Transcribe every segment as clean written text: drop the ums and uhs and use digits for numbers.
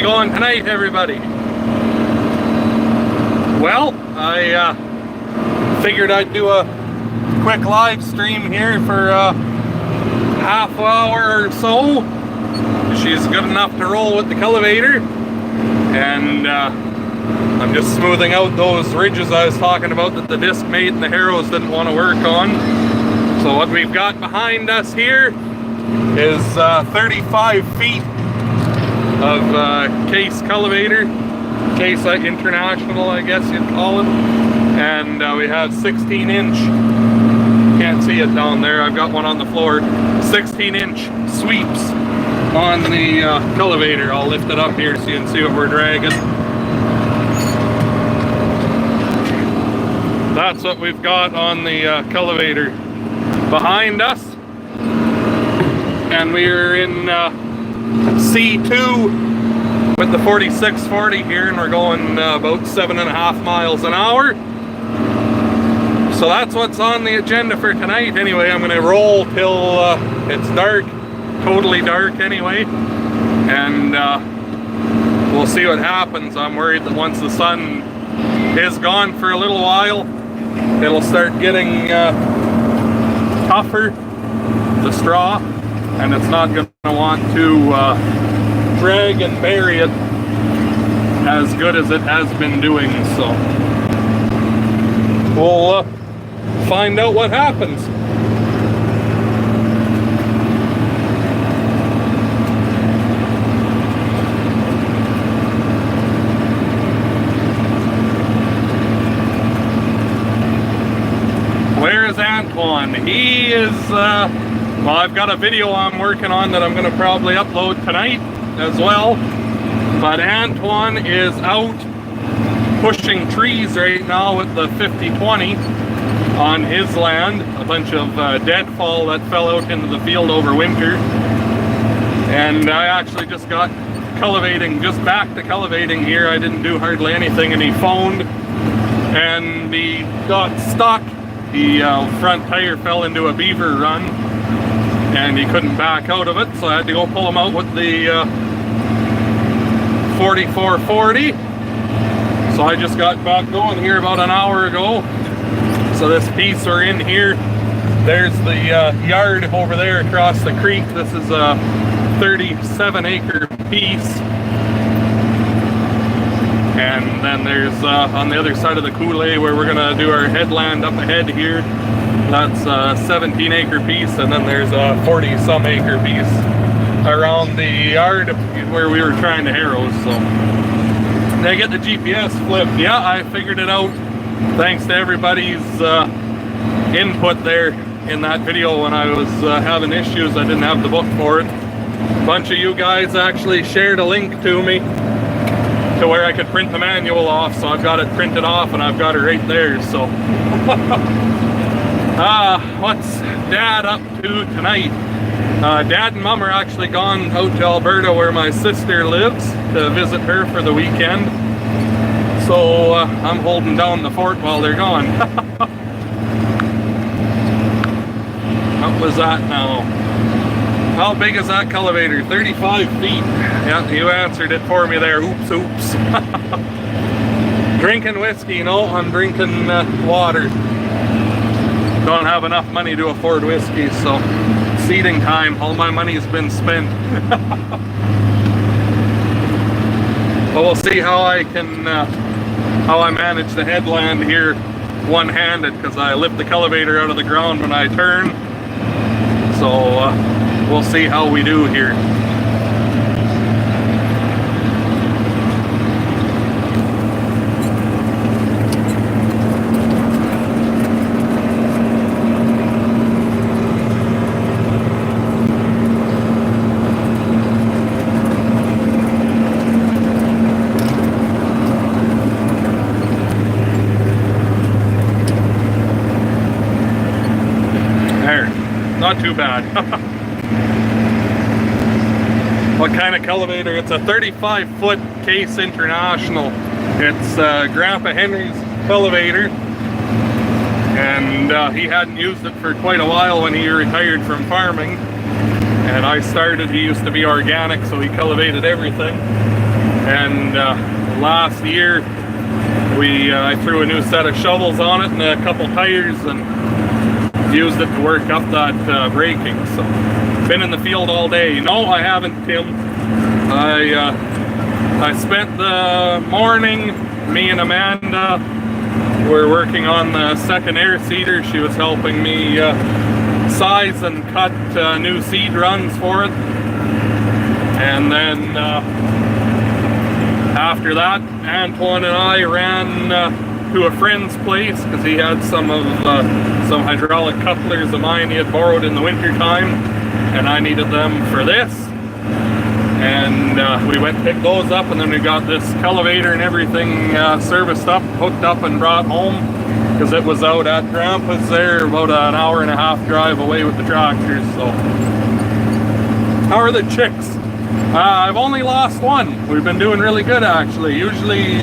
we going tonight, everybody? Well, I figured I'd do a quick live stream here for a half hour or so. She's good enough to roll with the cultivator, and I'm just smoothing out those ridges I was talking about that the disc mate and the harrows didn't want to work on. So what we've got behind us here is 35 feet of case cultivator, case international I guess you'd call it, and we have 16-inch, can't see it down there, I've got one on the floor, 16-inch sweeps on the cultivator. I'll lift it up here so you can see what we're dragging. That's what we've got on the cultivator behind us, and we're in C2 with the 4640 here, and we're going about 7.5 miles an hour. So that's what's on the agenda for tonight. Anyway, I'm going to roll till it's dark, totally dark anyway, and we'll see what happens. I'm worried that once the sun is gone for a little while, it'll start getting tougher, the straw, and it's not going to want to drag and bury it as good as it has been doing. So we'll find out what happens. Where's Antoine? He is well, I've got a video I'm working on that I'm going to probably upload tonight as well, but Antoine is out pushing trees right now with the 50-20 on his land, a bunch of deadfall that fell out into the field over winter. And I actually just got cultivating, just back to cultivating here. I didn't do hardly anything, and he phoned and he got stuck. The front tire fell into a beaver run and he couldn't back out of it, so I had to go pull him out with the 4440. So I just got back going here about an hour ago. So this piece we're in here, there's the yard over there across the creek. This is a 37-acre piece. And then there's on the other side of the coulee where we're gonna do our headland up ahead here, that's a 17-acre piece, and then there's a 40-some acre piece around the yard where we were trying to harrow. So did I get the GPS flipped? Yeah, I figured it out thanks to everybody's input there in that video. When I was having issues, I didn't have the book for it. A bunch of you guys actually shared a link to me to where I could print the manual off, so I've got it printed off and I've got it right there. So what's Dad up to tonight? Dad and Mom are actually gone out to Alberta where my sister lives to visit her for the weekend, so I'm holding down the fort while they're gone. What was that now? How big is that cultivator? 35 feet. Yeah, you answered it for me there. Oops, oops. Drinking whiskey? No, I'm drinking water. Don't have enough money to afford whiskey, so seeding time. All my money's been spent. But we'll see how I can, how I manage the headland here one-handed, because I lift the cultivator out of the ground when I turn. So we'll see how we do here. There, not too bad. What kind of cultivator? It's a 35-foot Case International. It's Grandpa Henry's cultivator, and he hadn't used it for quite a while when he retired from farming. And I started, he used to be organic, so he cultivated everything. And last year I threw a new set of shovels on it and a couple tires and used it to work up that braking. So been in the field all day. No, I haven't, Tim. I spent the morning, me and Amanda were working on the second air seeder. She was helping me size and cut new seed runs for it. And then after that, Antoine and I ran to a friend's place because he had some hydraulic couplers of mine he had borrowed in the winter time, and I needed them for this. And we went and picked those up, and then we got this Culivator and everything serviced up, hooked up, and brought home because it was out at Grandpa's there, about an hour and a half drive away with the tractors. So, how are the chicks? I've only lost one. We've been doing really good, actually. Usually,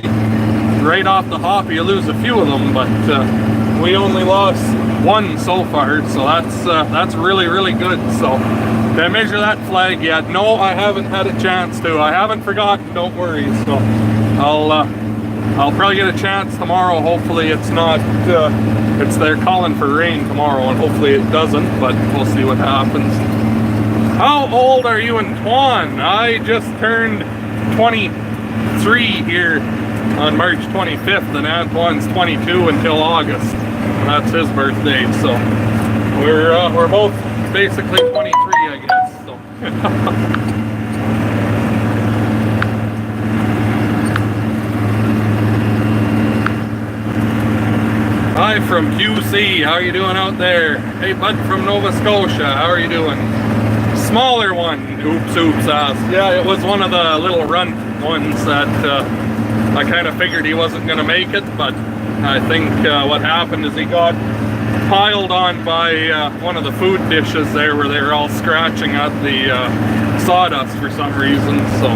right off the hop, you lose a few of them, but we only lost one so far, so that's really, really good. So, did I measure that flag yet? No, I haven't had a chance to. I haven't forgotten, don't worry. So, I'll probably get a chance tomorrow. Hopefully, it's not. They're calling for rain tomorrow, and hopefully it doesn't. But we'll see what happens. How old are you, Antoine? I just turned 23 here on March 25th, and Antoine's 22 until August. And that's his birthday, so we're both basically 23, I guess. So. Hi from QC. How are you doing out there? Hey, Bud from Nova Scotia. How are you doing? Smaller one, oops asked. Yeah, it was one of the little runt ones that I kind of figured he wasn't going to make it, but I think what happened is he got piled on by one of the food dishes there where they were all scratching at the sawdust for some reason. So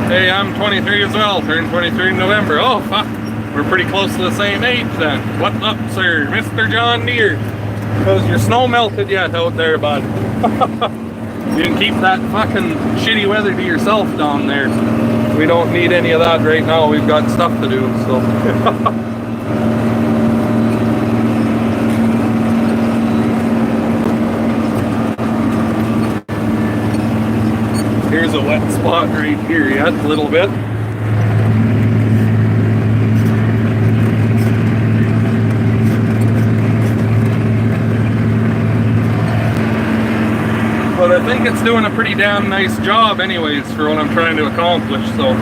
hey, I'm 23 as well, turned 23 in November. Oh fuck, we're pretty close to the same age then. What's up, sir? Mr. John Deere. Has your snow melted yet out there, bud? You can keep that fucking shitty weather to yourself down there. We don't need any of that right now. We've got stuff to do, so. Here's a wet spot right here yet, a little bit. But I think it's doing a pretty damn nice job anyways for what I'm trying to accomplish, so.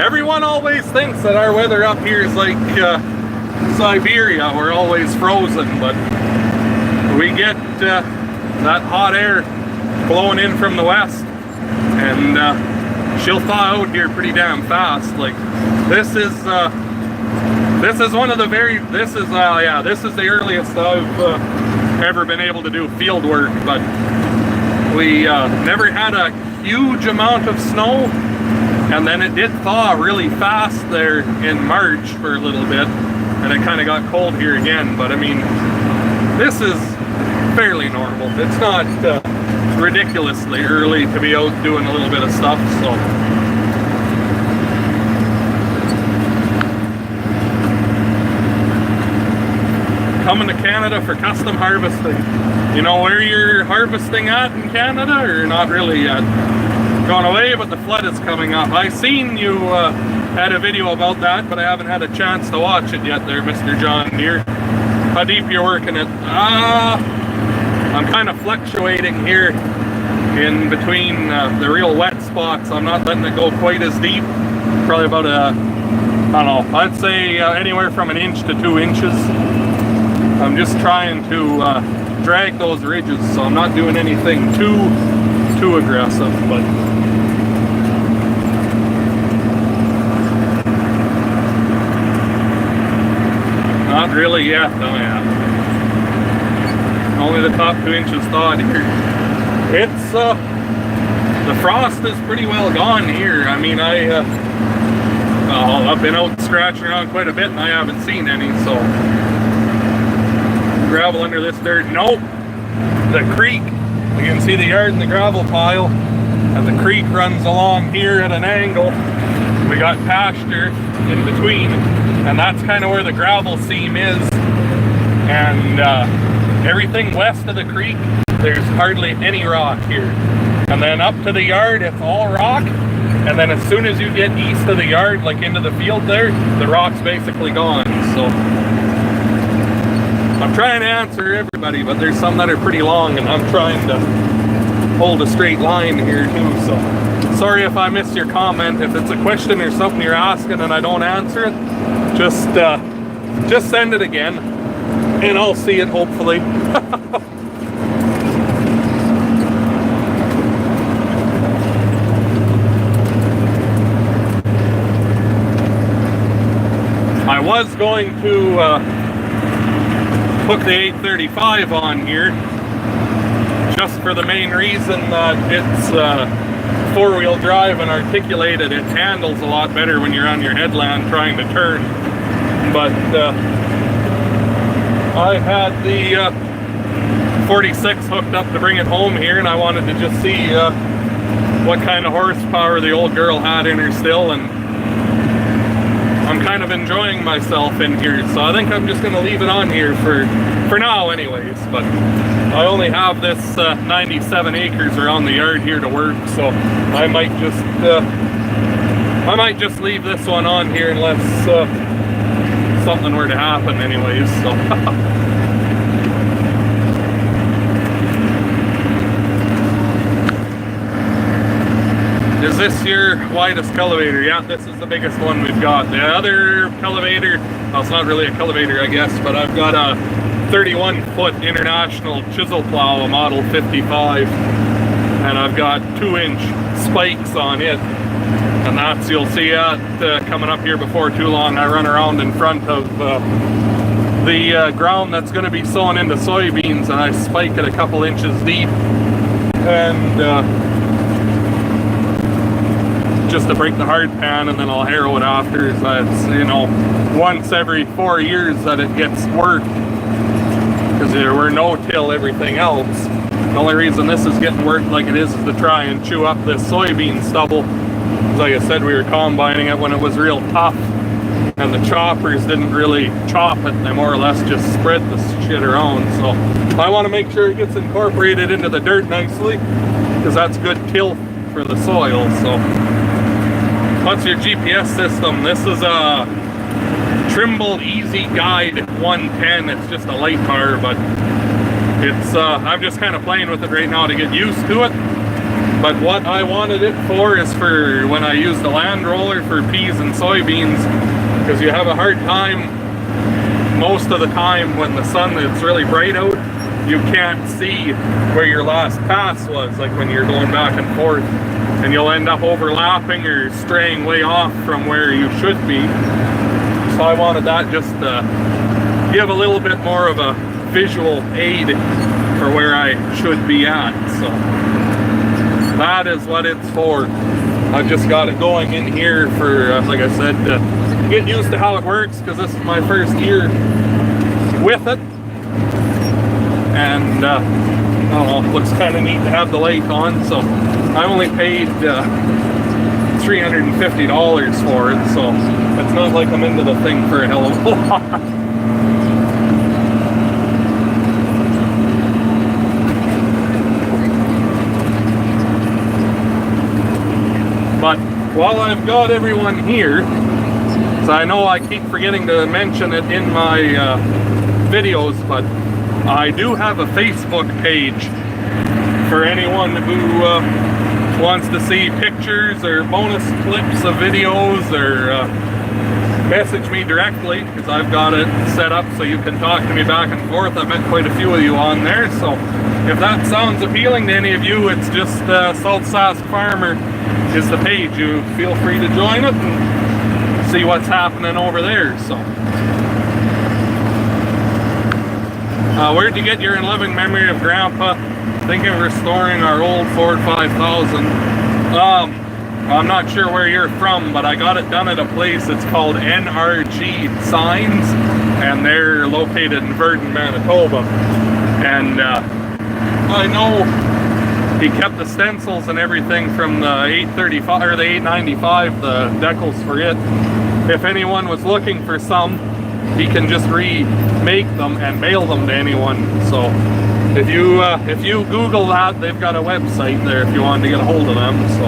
Everyone always thinks that our weather up here is like Siberia, we're always frozen, but we get that hot air blowing in from the west, and she'll thaw out here pretty damn fast. Like, this is one of the this is the earliest I've ever been able to do field work, but we never had a huge amount of snow, and then it did thaw really fast there in March for a little bit, and it kind of got cold here again. But I mean, this is fairly normal. It's not ridiculously early to be out doing a little bit of stuff, so. Coming to Canada for custom harvesting. You know where you're harvesting at in Canada, or not really yet? Gone away, but the flood is coming up. I seen you had a video about that, but I haven't had a chance to watch it yet there, Mr. John Deere. How deep you're working it? I'm kind of fluctuating here in between the real wet spots. I'm not letting it go quite as deep. Probably about I don't know, I'd say anywhere from 1 inch to 2 inches. I'm just trying to drag those ridges, so I'm not doing anything too aggressive, but not really yet. Oh yeah, only the top 2 inches thawed here. It's the frost is pretty well gone here. I mean, I've been out scratching around quite a bit and I haven't seen any, so gravel under this dirt. Nope. The creek. You can see the yard and the gravel pile. And the creek runs along here at an angle. We got pasture in between. And that's kind of where the gravel seam is. And everything west of the creek, there's hardly any rock here. And then up to the yard, it's all rock. And then as soon as you get east of the yard, like into the field there, the rock's basically gone. So I'm trying to answer everybody, but there's some that are pretty long, and I'm trying to hold a straight line here too. So sorry if I missed your comment. If it's a question or something you're asking and I don't answer it, just send it again, and I'll see it hopefully. I was going to hook the 835 on here just for the main reason that it's four-wheel drive and articulated. It handles a lot better when you're on your headland trying to turn. But I had the 46 hooked up to bring it home here, and I wanted to just see what kind of horsepower the old girl had in her still, and I'm kind of enjoying myself in here, so I think I'm just going to leave it on here for now anyways. But I only have this 97 acres around the yard here to work, so I might just leave this one on here unless something were to happen anyways. So is this your widest cultivator? Yeah, this is the biggest one we've got. The other cultivator, well, it's not really a cultivator, I guess, but I've got a 31-foot international chisel plow, a model 55, and I've got 2-inch spikes on it. And that's, you'll see that coming up here before too long. I run around in front of the ground that's going to be sown into soybeans, and I spike it a couple inches deep, and just to break the hard pan, and then I'll harrow it after. So it's, you know, once every 4 years that it gets worked, because we're no-till everything else. The only reason this is getting worked like it is to try and chew up this soybean stubble. Like I said, we were combining it when it was real tough, and the choppers didn't really chop it. They more or less just spread the shit around. So I want to make sure it gets incorporated into the dirt nicely, because that's good till for the soil. So what's your GPS system? This is a Trimble Easy Guide 110. It's just a light bar, but it's I'm just kind of playing with it right now to get used to it. But what I wanted it for is for when I use the land roller for peas and soybeans, because you have a hard time most of the time when the sun is really bright out. You can't see where your last pass was, like when you're going back and forth, and you'll end up overlapping or straying way off from where you should be. So I wanted that just to give a little bit more of a visual aid for where I should be at. So that is what it's for. I've just got it going in here for, like I said, to get used to how it works, because this is my first year with it. And I don't know, it looks kind of neat to have the light on. So I only paid $350 for it, so it's not like I'm into the thing for a hell of a lot. But while I've got everyone here, so I know I keep forgetting to mention it in my videos, but I do have a Facebook page for anyone who wants to see pictures or bonus clips of videos, or message me directly, because I've got it set up so you can talk to me back and forth. I've met quite a few of you on there, so if that sounds appealing to any of you, it's just Salt Sask Farmer is the page. You feel free to join it and see what's happening over there. So where'd you get your in loving memory of Grandpa? Thinking of restoring our old Ford 5000. I'm not sure where you're from, but I got it done at a place. It's called NRG Signs, and they're located in Virden, Manitoba. And I know he kept the stencils and everything from the 835 or the 895, the decals for it. If anyone was looking for some, he can just remake them and mail them to anyone. So if you Google that, they've got a website there if you want to get a hold of them. So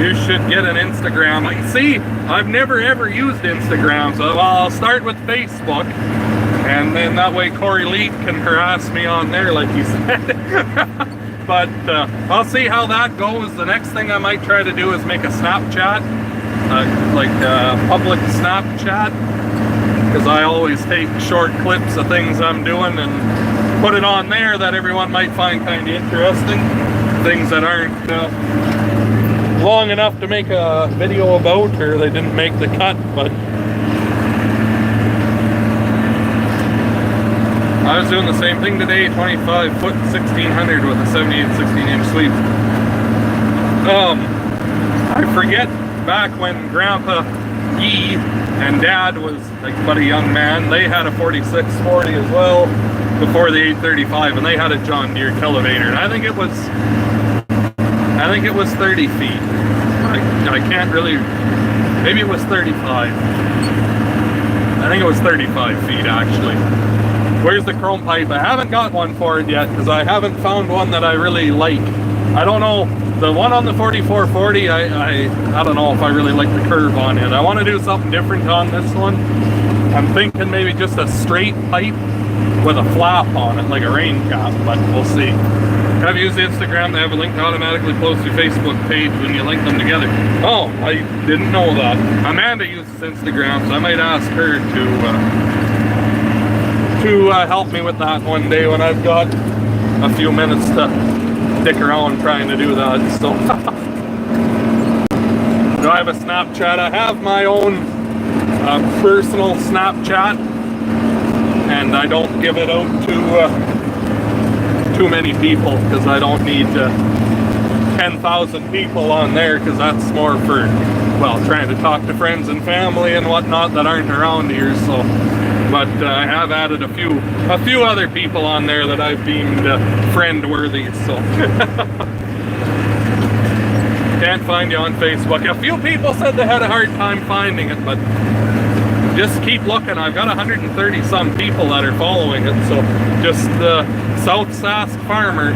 you should get an Instagram. See, I've never ever used Instagram, so well, I'll start with Facebook, and then that way Corey Lee can harass me on there like he said. But I'll see how that goes. The next thing I might try to do is make a Snapchat, like public Snapchat, because I always take short clips of things I'm doing and put it on there that everyone might find kind of interesting. Things that aren't long enough to make a video about, or they didn't make the cut. But I was doing the same thing today, 25 foot 1600 with a 78/16" sweep. I forget back when Grandpa Yee and Dad was like but a young man, they had a 4640 as well before the 835, and they had a John Deere Culivator, and I think it was 30 feet. I can't really, maybe it was 35. I think it was 35 feet actually. Where's the chrome pipe? I haven't got one for it yet because I haven't found one that I really like. I don't know, the one on the 4440, I don't know if I really like the curve on it. I want to do something different on this one. I'm thinking maybe just a straight pipe with a flap on it, like a rain cap, but we'll see. I've used Instagram. They have a link to automatically post your Facebook page when you link them together. Oh, I didn't know that. Amanda uses Instagram, so I might ask her to help me with that one day when I've got a few minutes to dick around trying to do that. So do I have a Snapchat? I have my own personal Snapchat, and I don't give it out to too many people because I don't need 10,000 people on there, because that's more for, well, trying to talk to friends and family and whatnot that aren't around here. So, but I have added a few other people on there that I've deemed friend worthy. So can't find you on Facebook. A few people said they had a hard time finding it, but just keep looking. I've got 130 some people that are following it. So just the South Sask Farmer,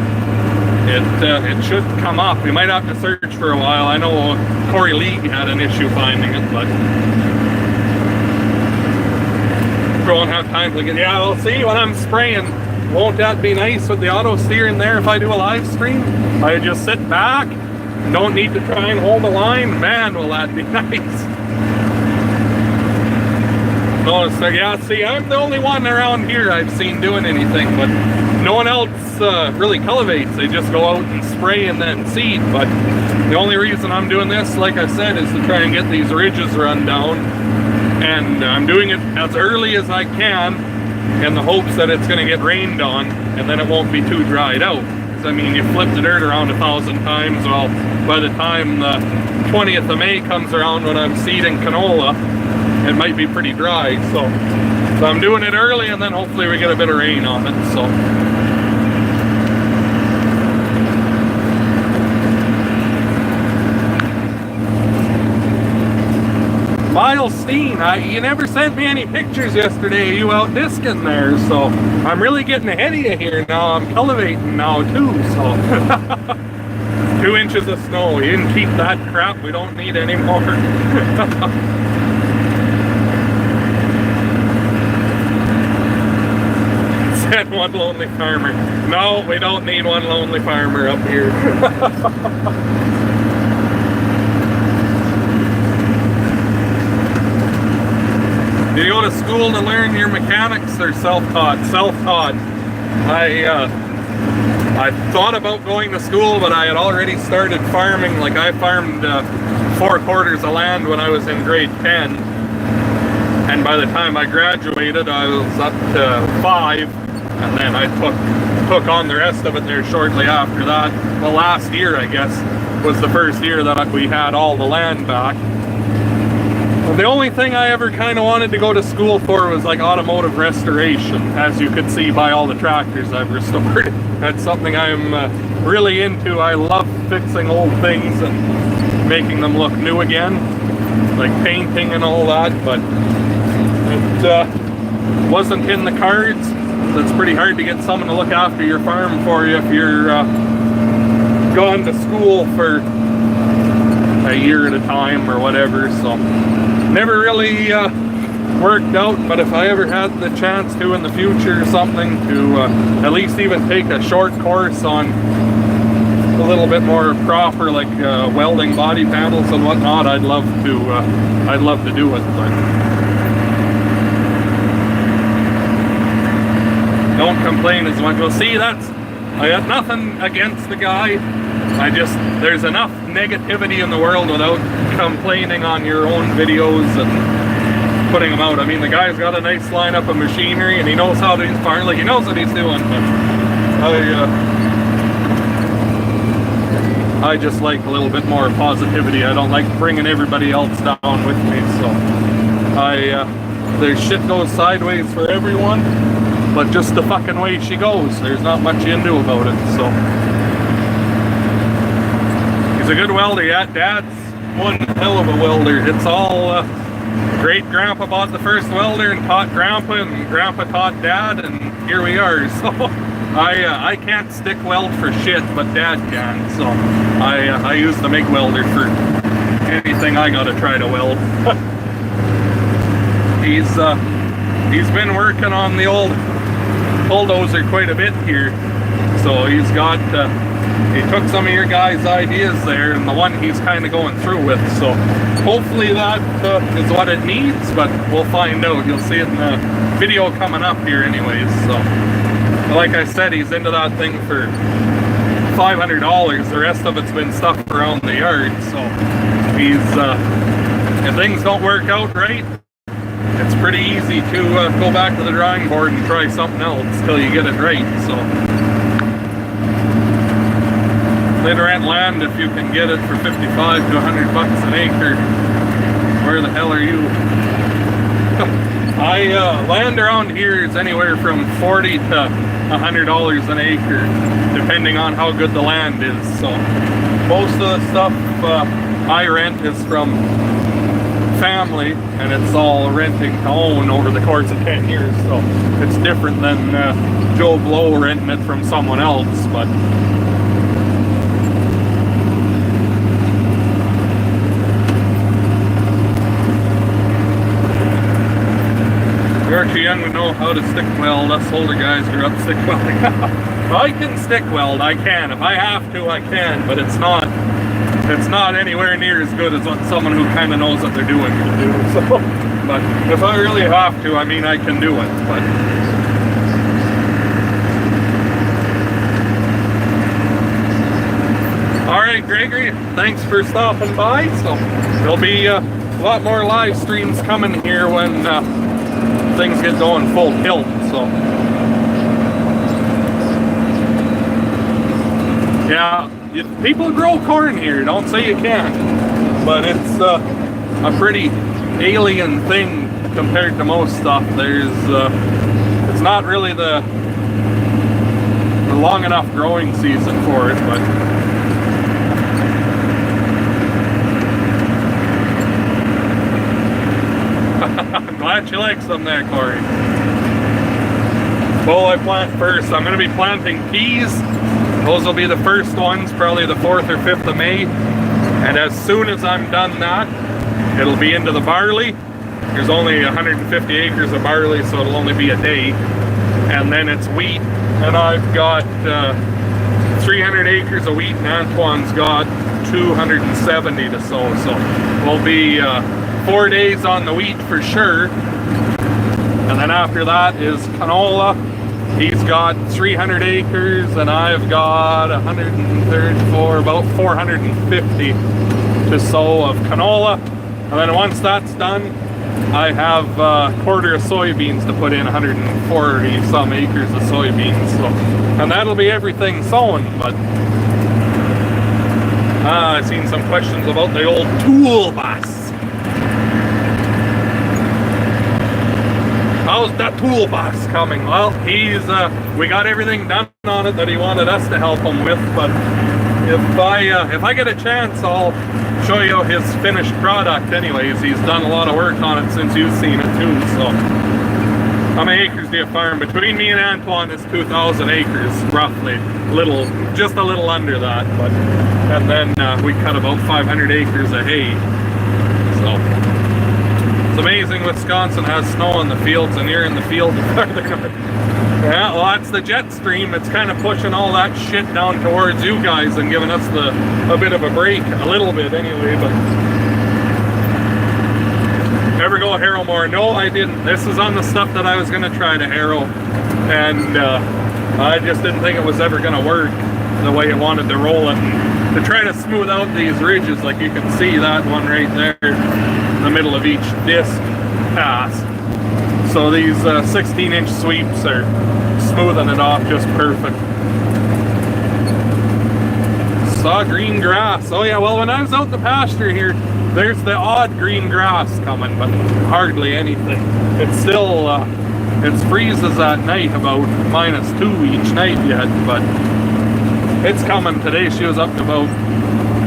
it should come up. You might have to search for a while. I know Corey League had an issue finding it, but don't have time to get. Yeah, we'll see when I'm spraying. Won't that be nice with the auto steering there if I do a live stream? I just sit back, don't need to try and hold a line. Man, will that be nice. No, so yeah, see, I'm the only one around here I've seen doing anything, but no one else really cultivates. They just go out and spray and then seed. But the only reason I'm doing this, like I said, is to try and get these ridges run down. And I'm doing it as early as I can in the hopes that it's going to get rained on, and then it won't be too dried out. Because I mean, you flip the dirt around 1,000 times, well, by the time the 20th of May comes around when I'm seeding canola, it might be pretty dry. So I'm doing it early, and then hopefully we get a bit of rain on it. So Miles Steen, you never sent me any pictures yesterday of you out disking there, so I'm really getting ahead of you here now. I'm cultivating now too, so 2 inches of snow. You didn't keep that crap, we don't need any more. Said one lonely farmer. No, we don't need one lonely farmer up here. Do you go to school to learn your mechanics or self-taught? Self-taught. I thought about going to school, but I had already started farming. Like I farmed 4 quarters of land when I was in grade 10. And by the time I graduated, I was up to 5. And then I took took on the rest of it there shortly after that. Well, last year, I guess, was the first year that we had all the land back. The only thing I ever kind of wanted to go to school for was like automotive restoration, as you could see by all the tractors I've restored. That's something I'm really into. I love fixing old things and making them look new again, like painting and all that, but it wasn't in the cards. It's pretty hard to get someone to look after your farm for you if you're gone to school for a year at a time or whatever, so never really worked out. But if I ever had the chance to in the future or something, to at least even take a short course on a little bit more proper, like welding body panels and whatnot, I'd love to do it. But don't complain as much. Well, see, I got nothing against the guy. There's enough negativity in the world without complaining on your own videos and putting them out. I mean, the guy's got a nice lineup of machinery and he knows how to farm, like he knows what he's doing. But I just like a little bit more positivity. I don't like bringing everybody else down with me. So there's shit goes sideways for everyone, but just the fucking way she goes. There's not much you can do about it. So he's a good welder. Yeah, Dad's one hell of a welder. It's all great grandpa bought the first welder and taught grandpa, and grandpa taught Dad, and here we are. So I can't stick weld for shit, but Dad can. So I use the MIG welder for anything I gotta try to weld. He's been working on the old bulldozer quite a bit here, so he's got he took some of your guys' ideas there, and the one he's kind of going through with, so hopefully that is what it needs, but we'll find out. You'll see it in the video coming up here anyways. So like I said, he's into that thing for $500. The rest of it's been stuff around the yard, so he's if things don't work out right, it's pretty easy to go back to the drawing board and try something else till you get it right. So they'd rent land if you can get it for 55 to 100 bucks an acre. Where the hell are you? Land around here is anywhere from $40 to $100 an acre, depending on how good the land is. So most of the stuff I rent is from family, and it's all renting to own over the course of 10 years. So it's different than Joe Blow renting it from someone else. But you're too young to know how to stick weld. Us older guys grew up stick welding. I can stick weld, I can. If I have to, I can, but it's not anywhere near as good as what someone who kind of knows what they're doing can do. So, but if I really have to, I mean, I can do it. But all right, Gregory, thanks for stopping by. So there'll be a lot more live streams coming here when things get going full tilt. So yeah, people grow corn here. Don't say you can't, but it's a pretty alien thing compared to most stuff. It's not really the long enough growing season for it, but I'm glad you like some there, Corey. Well, I plant first. I'm going to be planting peas. Those will be the first ones, probably the 4th or 5th of May. And as soon as I'm done that, it'll be into the barley. There's only 150 acres of barley, so it'll only be a day. And then it's wheat, and I've got 300 acres of wheat, and Antoine's got 270 to sow. So we'll be 4 days on the wheat for sure. And then after that is canola. He's got 300 acres, and I've got 134, about 450 to sow of canola. And then once that's done, I have a quarter of soybeans to put in, 140 some acres of soybeans, so, and that'll be everything sown. But I've seen some questions about the old tool bus. How's that tool bus coming? Well, we got everything done on it that he wanted us to help him with, but if I get a chance, I'll show you his finished product anyways. He's done a lot of work on it since you've seen it too. So how many acres do you farm? Between me and Antoine, it's 2,000 acres roughly, just a little under that. But and then we cut about 500 acres of hay. So it's amazing Wisconsin has snow in the fields, and you're in the field. Yeah, well, that's the jet stream. It's kind of pushing all that shit down towards you guys and giving us a bit of a break, a little bit anyway. But ever go harrow more? No, I didn't. This is on the stuff that I was going to try to harrow, and I just didn't think it was ever going to work the way I wanted to roll it. And to try to smooth out these ridges, like you can see that one right there in the middle of each disc pass. So these 16-inch sweeps are smoothing it off just perfect. Saw green grass. Oh yeah, well, when I was out in the pasture here, there's the odd green grass coming, but hardly anything. It's still, it freezes at night about -2 each night yet, but it's coming. Today she was up to about,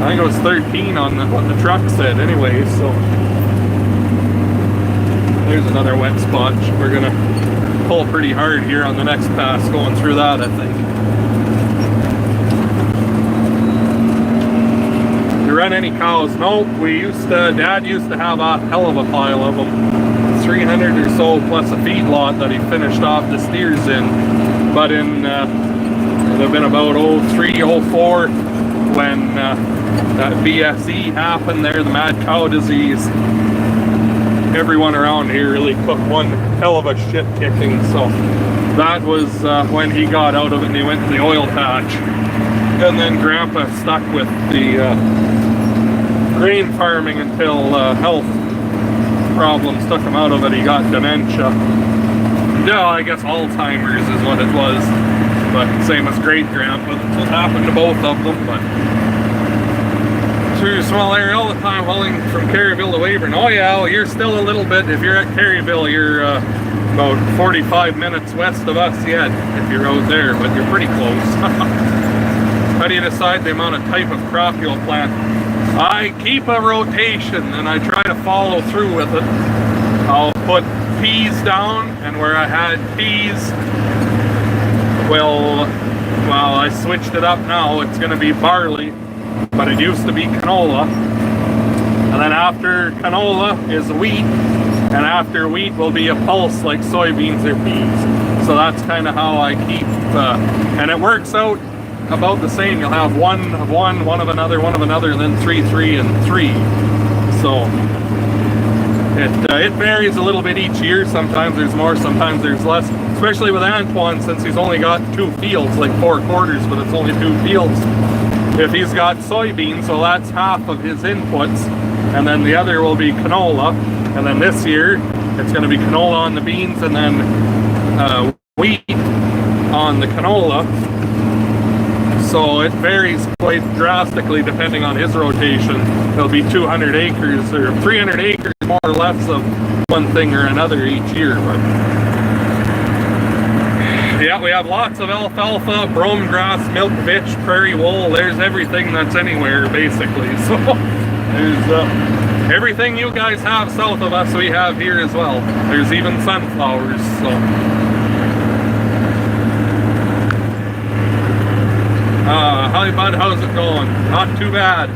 I think it was 13 on what the truck said anyway, so. There's another wet spot. We're gonna pull pretty hard here on the next pass going through that, I think. You run any cows? No, Dad used to have a hell of a pile of them. 300 or so plus a feedlot that he finished off the steers in. But they've been about 03, 04 when that BSE happened there, the mad cow disease. Everyone around here really took one hell of a shit kicking, so that was when he got out of it and he went to the oil patch. And then Grandpa stuck with the grain farming until health problems took him out of it. He got dementia. Yeah, I guess Alzheimer's is what it was, but same as great grandpa. That's what happened to both of them. But through a small area all the time, hauling from Caryville to Weyburn. Oh yeah, well, you're still a little bit, if you're at Caryville, you're about 45 minutes west of us yet, if you're out there, but you're pretty close. How do you decide the amount of type of crop you'll plant? I keep a rotation and I try to follow through with it. I'll put peas down, and where I had peas, well, I switched it up now. It's going to be barley. But it used to be canola, and then after canola is wheat, and after wheat will be a pulse like soybeans or peas. So that's kind of how I keep, and it works out about the same. You'll have one of one, one of another, and then 3, 3, and 3. So it varies a little bit each year. Sometimes there's more, sometimes there's less. Especially with Antoine, since he's only got 2 fields, like 4 quarters, but it's only 2 fields. If he's got soybeans, well, that's half of his inputs, and then the other will be canola. And then this year, it's going to be canola on the beans, and then wheat on the canola. So it varies quite drastically depending on his rotation. There'll be 200 acres or 300 acres more or less of one thing or another each year. But yeah, we have lots of alfalfa, brome grass, milk bitch, prairie wool. There's everything that's anywhere, basically. So there's everything you guys have south of us, we have here as well. There's even sunflowers. So hi bud, how's it going? Not too bad.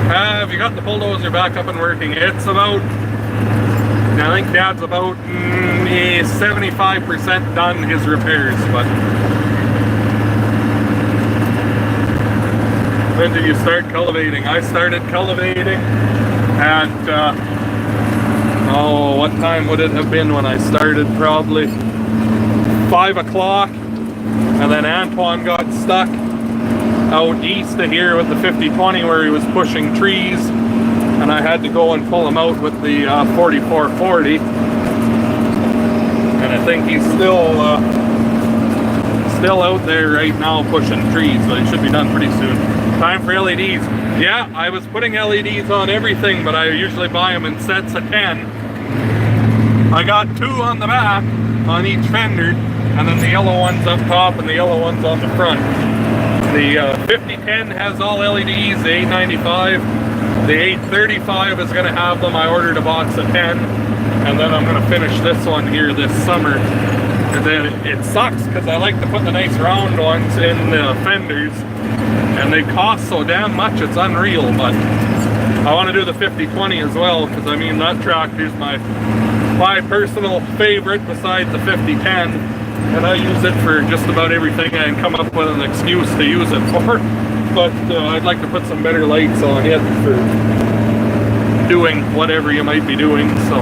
Have you got the bulldozer back up and working? It's about, I think Dad's about 75% done his repairs, but when did you start cultivating? I started cultivating at, what time would it have been when I started? Probably 5 o'clock, and then Antoine got stuck out east of here with the 50-20 where he was pushing trees, and I had to go and pull him out with the 4440. And I think he's still out there right now pushing trees, so it should be done pretty soon. Time for LEDs. Yeah, I was putting LEDs on everything, but I usually buy them in sets of 10. I got 2 on the back on each fender, and then the yellow ones up top and the yellow ones on the front. The 5010 has all LEDs, the 895. The 835 is going to have them. I ordered a box of 10, and then I'm going to finish this one here this summer. And then it sucks because I like to put the nice round ones in the fenders, and they cost so damn much, it's unreal. But I want to do the 5020 as well, because I mean, that tractor's my personal favorite besides the 5010, and I use it for just about everything I can come up with an excuse to use it for. But I'd like to put some better lights on it for doing whatever you might be doing, so.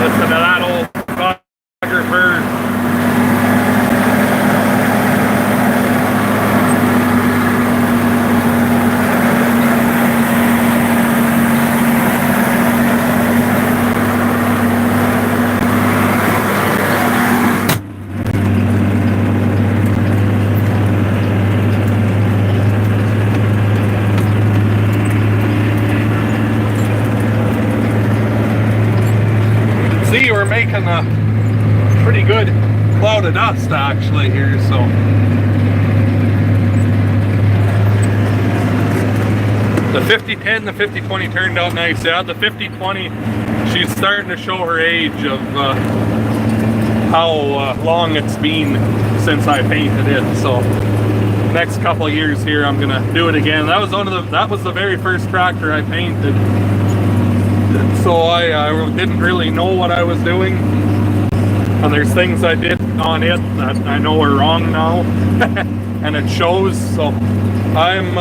Listen to that old photographer. See, we're making a pretty good cloud of dust actually here, so. The 5010, the 5020 turned out nice. Yeah, the 5020, she's starting to show her age of how long it's been since I painted it. So next couple of years here, I'm gonna do it again. That was the very first tractor I painted. So I didn't really know what I was doing, and there's things I did on it that I know are wrong now, and it shows. So I'm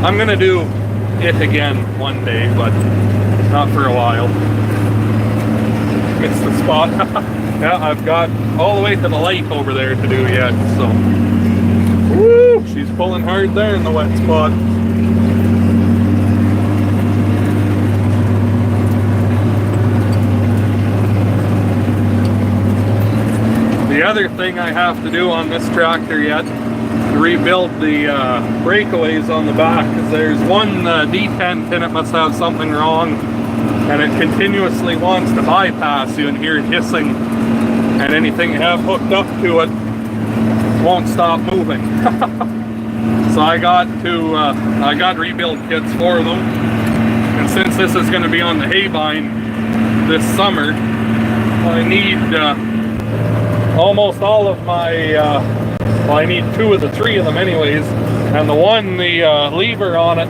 gonna do it again one day, but not for a while. It's the spot. Yeah, I've got all the way to the light over there to do yet. So, woo, she's pulling hard there in the wet spot. The other thing I have to do on this tractor yet, to rebuild the breakaways on the back, because there's one detent in it must have something wrong, and it continuously wants to bypass you and hear it hissing, and anything you have hooked up to it won't stop moving. So I got rebuild kits for them, and since this is going to be on the haybine this summer, I need almost all of my, well, I need 2 of the 3 of them anyways, and the lever on it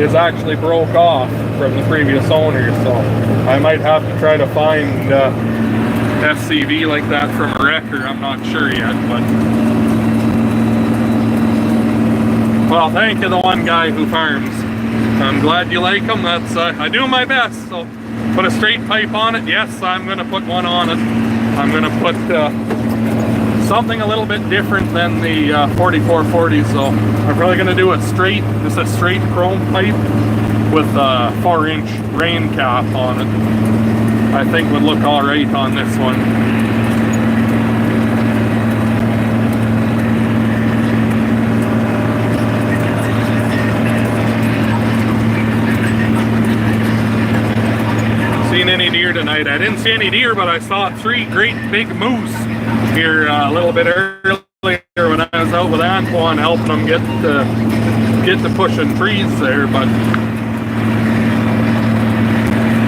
is actually broke off from the previous owner, so I might have to try to find SCV like that from a wrecker. I'm not sure yet, but well, thank you, the one guy who farms. I'm glad you like them. That's I do my best. So put a straight pipe on it. Yes, I'm going to put one on it. I'm going to put something a little bit different than the 4440. So I'm probably going to do a straight chrome pipe with a 4-inch rain cap on it. I think would look all right on this one. Seen any deer tonight? I didn't see any deer, but I saw 3 great big moose here a little bit earlier when I was out with Antoine helping them get to pushing trees there. But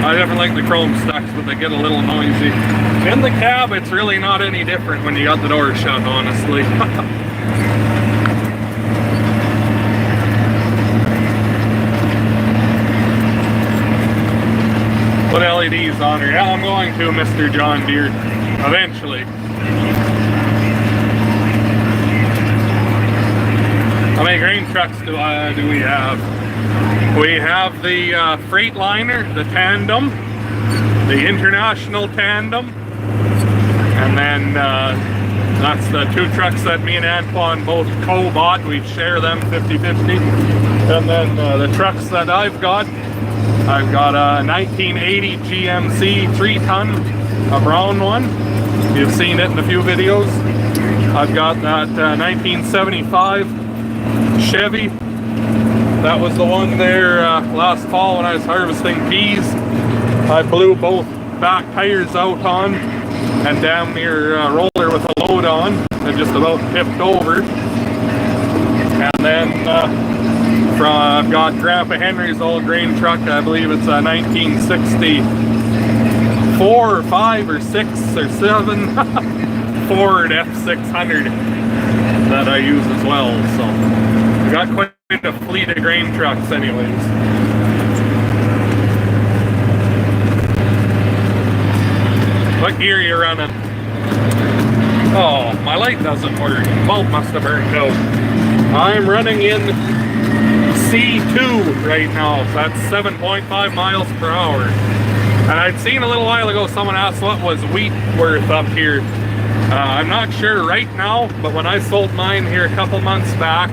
I definitely like the chrome stacks, but they get a little noisy. In the cab, it's really not any different when you got the door shut, honestly. Put LEDs on her. Yeah, I'm going to, Mr. John Deere, eventually. I'm many grain trucks do we have? We have the Freightliner, the Tandem, the International Tandem, and then that's the two trucks that me and Antoine both co-bought. We share them 50-50. And then the trucks that I've got a 1980 GMC 3-ton, a brown one. You've seen it in a few videos. I've got that 1975 Chevy. That was the one there last fall when I was harvesting peas. I blew both back tires out on and damn near roller with a load on and just about tipped over. And then I've got Grandpa Henry's old grain truck. I believe it's a 1964 or 5 or 6 or 7 Ford F600 that I use as well. So I got quite a fleet of grain trucks anyways. What gear are you running? Oh, my light doesn't work. Bulb must have burned out. I'm running in C2 right now. So that's 7.5 miles per hour. And I'd seen a little while ago someone asked what was wheat worth up here. I'm not sure right now, but when I sold mine here a couple months back,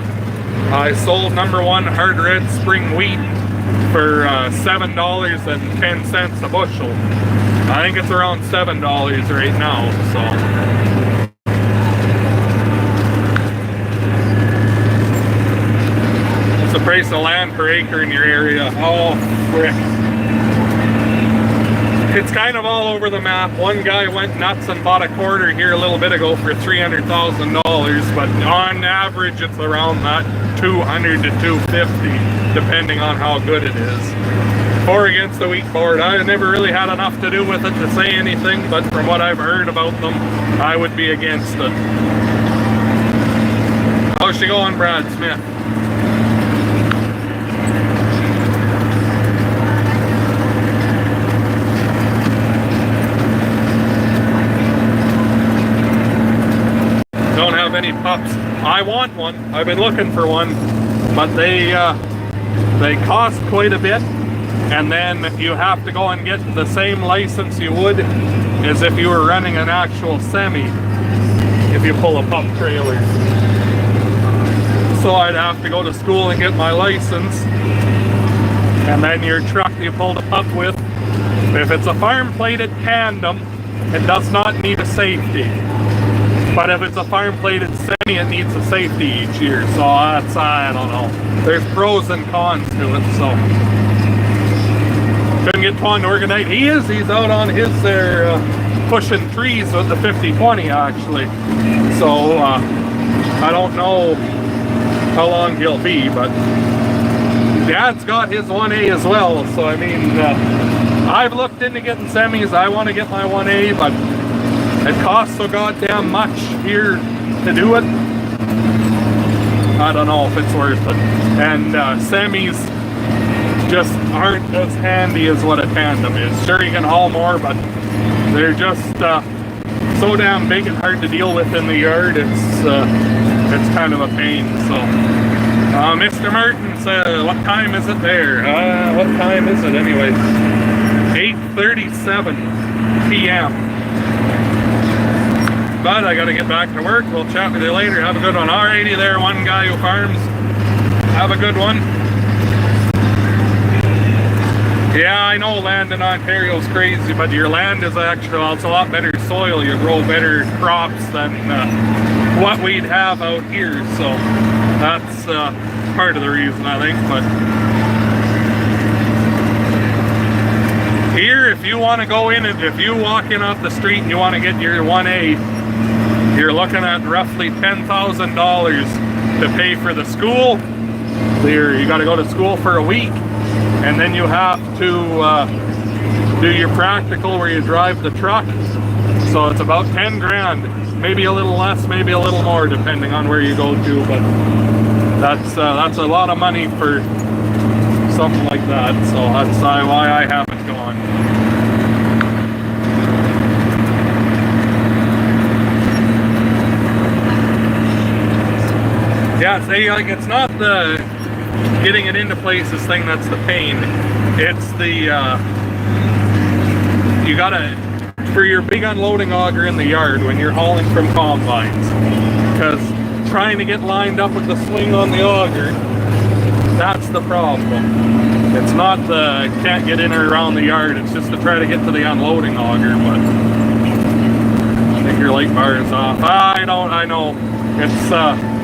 I sold #1 hard red spring wheat for $7.10 a bushel. I think it's around $7 right now, so. What's the price of land per acre in your area? Oh, frick. It's kind of all over the map. One guy went nuts and bought a quarter here a little bit ago for $300,000, but on average it's around that $200 to $250, depending on how good it is. For or against the wheat board, I never really had enough to do with it to say anything, but from what I've heard about them, I would be against it. How's she going, Brad Smith? Don't have any pups. I want one. I've been looking for one, but they cost quite a bit. And then you have to go and get the same license you would as if you were running an actual semi if you pull a pup trailer. So I'd have to go to school and get my license. And then your truck you pull the pup with, if it's a farm plated tandem, it does not need a safety. But if it's a farm plated semi, it needs a safety each year. So that's, I don't know. There's pros and cons to it, so. Couldn't get Twan to organize. He's out on his there pushing trees with the 50-20 actually. So I don't know how long he'll be, but Dad's got his 1A as well. So I mean, I've looked into getting semis. I want to get my 1A, but it costs so goddamn much here to do it. I don't know if it's worth it. And semis just aren't as handy as what a tandem is. Sure, you can haul more, but they're just so damn big and hard to deal with in the yard. It's kind of a pain. So, Mr. Martin said, "What time is it there?" What time is it, anyways? 8:37 p.m. But I gotta get back to work. We'll chat with you later. Have a good one. Alrighty there, one guy who farms. Have a good one. Yeah, I know land in Ontario is crazy, but your land is actually, well, it's a lot better soil. You grow better crops than what we'd have out here. So that's part of the reason, I think. But here, if you want to go in, and if you walk in off the street and you want to get your 1A, you're looking at roughly $10,000 to pay for the school. You got to go to school for a week. And then you have to do your practical where you drive the truck. So it's about 10 grand, maybe a little less, maybe a little more, depending on where you go to. But that's a lot of money for something like that. So that's why I haven't gone. Yeah, see, like, it's not the getting it into places thing that's the pain. It's the, you gotta, for your big unloading auger in the yard when you're hauling from combines, because trying to get lined up with the swing on the auger, that's the problem. It's not the can't get in or around the yard, it's just to try to get to the unloading auger. But I think your light bar is off. I know.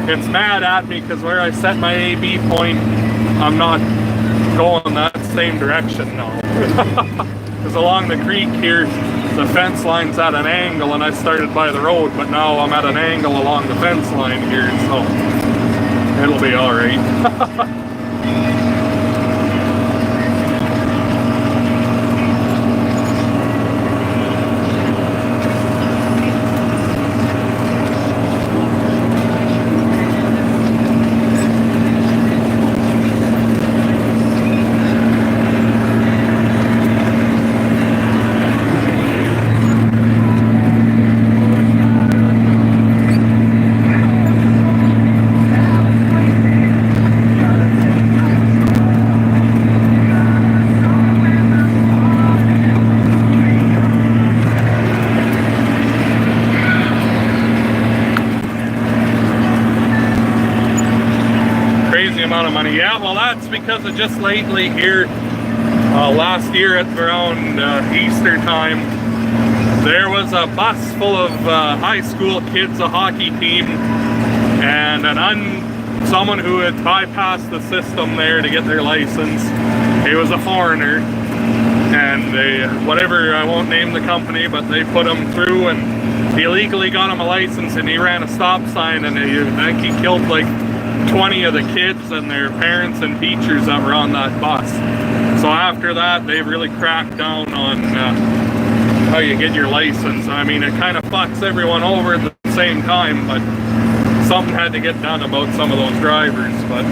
It's mad at me because where I set my AB point, I'm not going that same direction now. Because along the creek here, the fence line's at an angle, and I started by the road, but now I'm at an angle along the fence line here, so it'll be all right. Amount of money. Yeah, well, that's because of just lately here, last year at around Easter time, there was a bus full of high school kids, a hockey team, and someone who had bypassed the system there to get their license. He was a foreigner, and they, whatever, I won't name the company, but they put him through, and he illegally got him a license, and he ran a stop sign, and I think he killed like 20 of the kids and their parents and teachers that were on that bus. So after that, they've really cracked down on how you get your license. I mean, it kind of fucks everyone over at the same time, but something had to get done about some of those drivers. But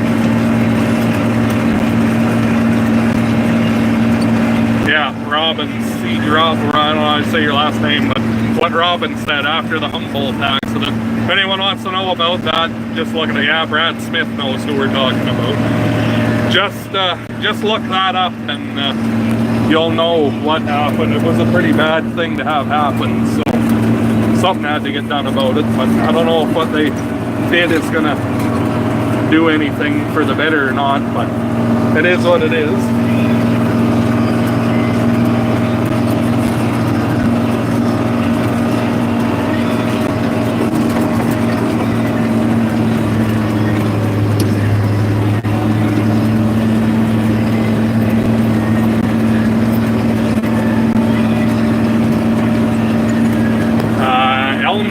yeah, I don't know how to say your last name, but what Robin said after the Humboldt accident. If anyone wants to know about that, just look at it. Yeah, Brad Smith knows who we're talking about. Just look that up, and you'll know what happened. It was a pretty bad thing to have happen, so something had to get done about it. But I don't know if what they did is gonna do anything for the better or not, but it is what it is.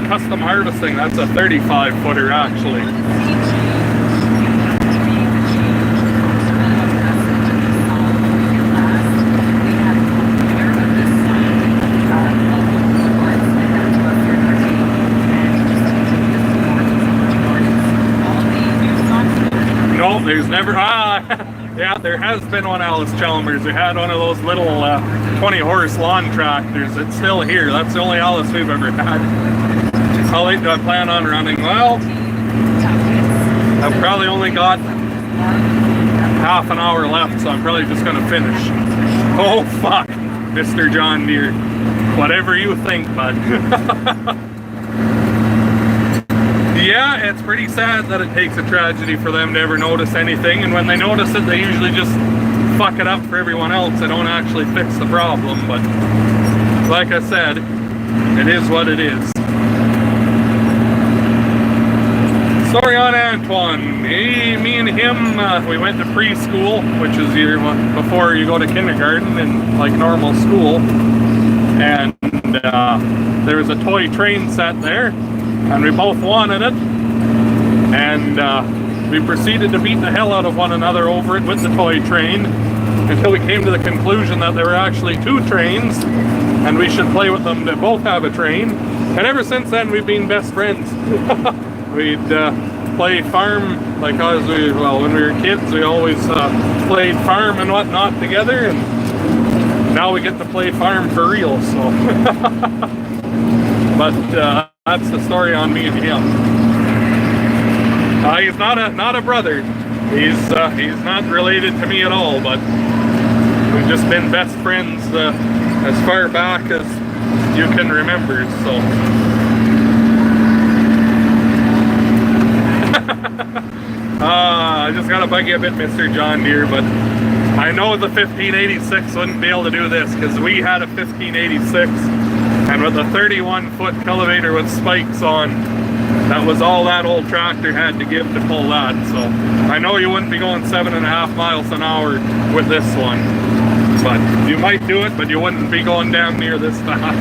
Custom harvesting, that's a 35 footer actually. No, there's never, yeah, there has been one Alice Chalmers. We had one of those little 20 horse lawn tractors. It's still here. That's the only Alice we've ever had. How late do I plan on running? Well, I've probably only got half an hour left, so I'm probably just going to finish. Oh, fuck, Mr. John Deere. Whatever you think, bud. Yeah, it's pretty sad that it takes a tragedy for them to ever notice anything, and when they notice it, they usually just fuck it up for everyone else. They don't actually fix the problem, but like I said, it is what it is. Story on Antoine. Me and him, we went to preschool, which is before you go to kindergarten in like normal school. And there was a toy train set there, and we both wanted it. And we proceeded to beat the hell out of one another over it with the toy train until we came to the conclusion that there were actually two trains, and we should play with them to both have a train. And ever since then, we've been best friends. We'd play farm, like when we were kids, we always played farm and whatnot together, and now we get to play farm for real, so. But that's the story on me and him. He's not a brother. He's not related to me at all, but we've just been best friends as far back as you can remember, so. I just gotta bug you a bit, Mr. John Deere, but I know the 1586 wouldn't be able to do this, because we had a 1586, and with a 31-foot cultivator with spikes on, that was all that old tractor had to give to pull that. So I know you wouldn't be going 7.5 miles an hour with this one, but you might do it, but you wouldn't be going damn near this fast.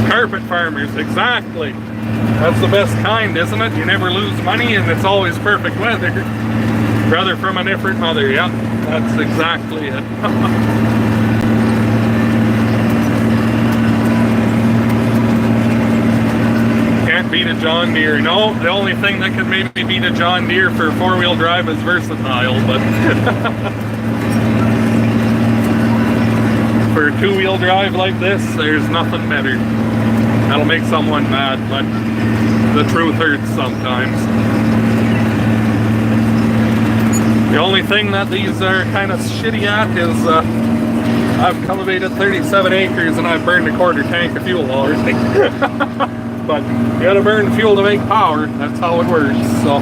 Carpet farmers, exactly. That's the best kind, isn't it? You never lose money and it's always perfect weather. Brother from a different mother, yeah, that's exactly it. Can't beat a John Deere. No, the only thing that could maybe beat a John Deere for four-wheel drive is versatile, but for two-wheel drive like this, there's nothing better. That'll make someone mad, but the truth hurts sometimes. The only thing that these are kind of shitty at is I've cultivated 37 acres and I've burned a quarter tank of fuel already. But you gotta burn fuel to make power. That's how it works. So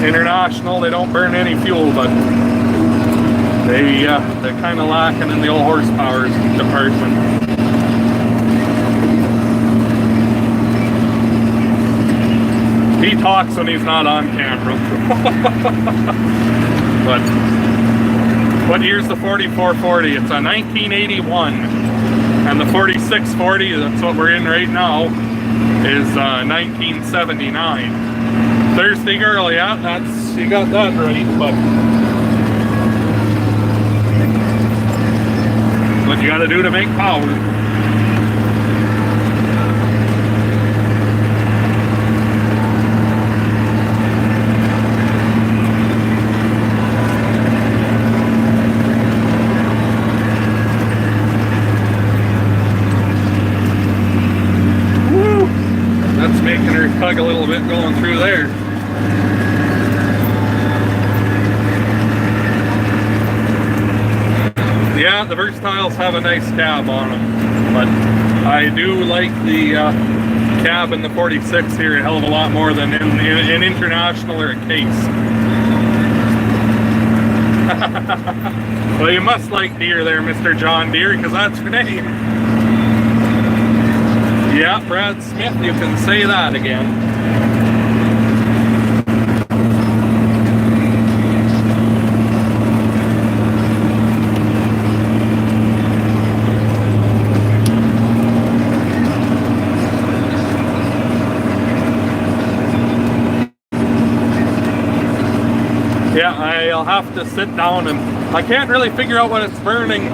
International, they don't burn any fuel, but they're kind of lacking in the old horsepower department. He talks when he's not on camera. But what year's the 4440? It's a 1981, and the 4640, that's what we're in right now, is 1979. Thirsty girl, yeah, that's, you got that right. But what you got to do to make power. Tug a little bit going through there. Yeah, the Versatiles have a nice cab on them, but I do like the cab in the 46 here a hell of a lot more than in International or a Case. Well, you must like Deere there, Mr. John Deere, because that's your name. Yeah, Brad Smith, you can say that again. Yeah, I'll have to sit down, and I can't really figure out what it's burning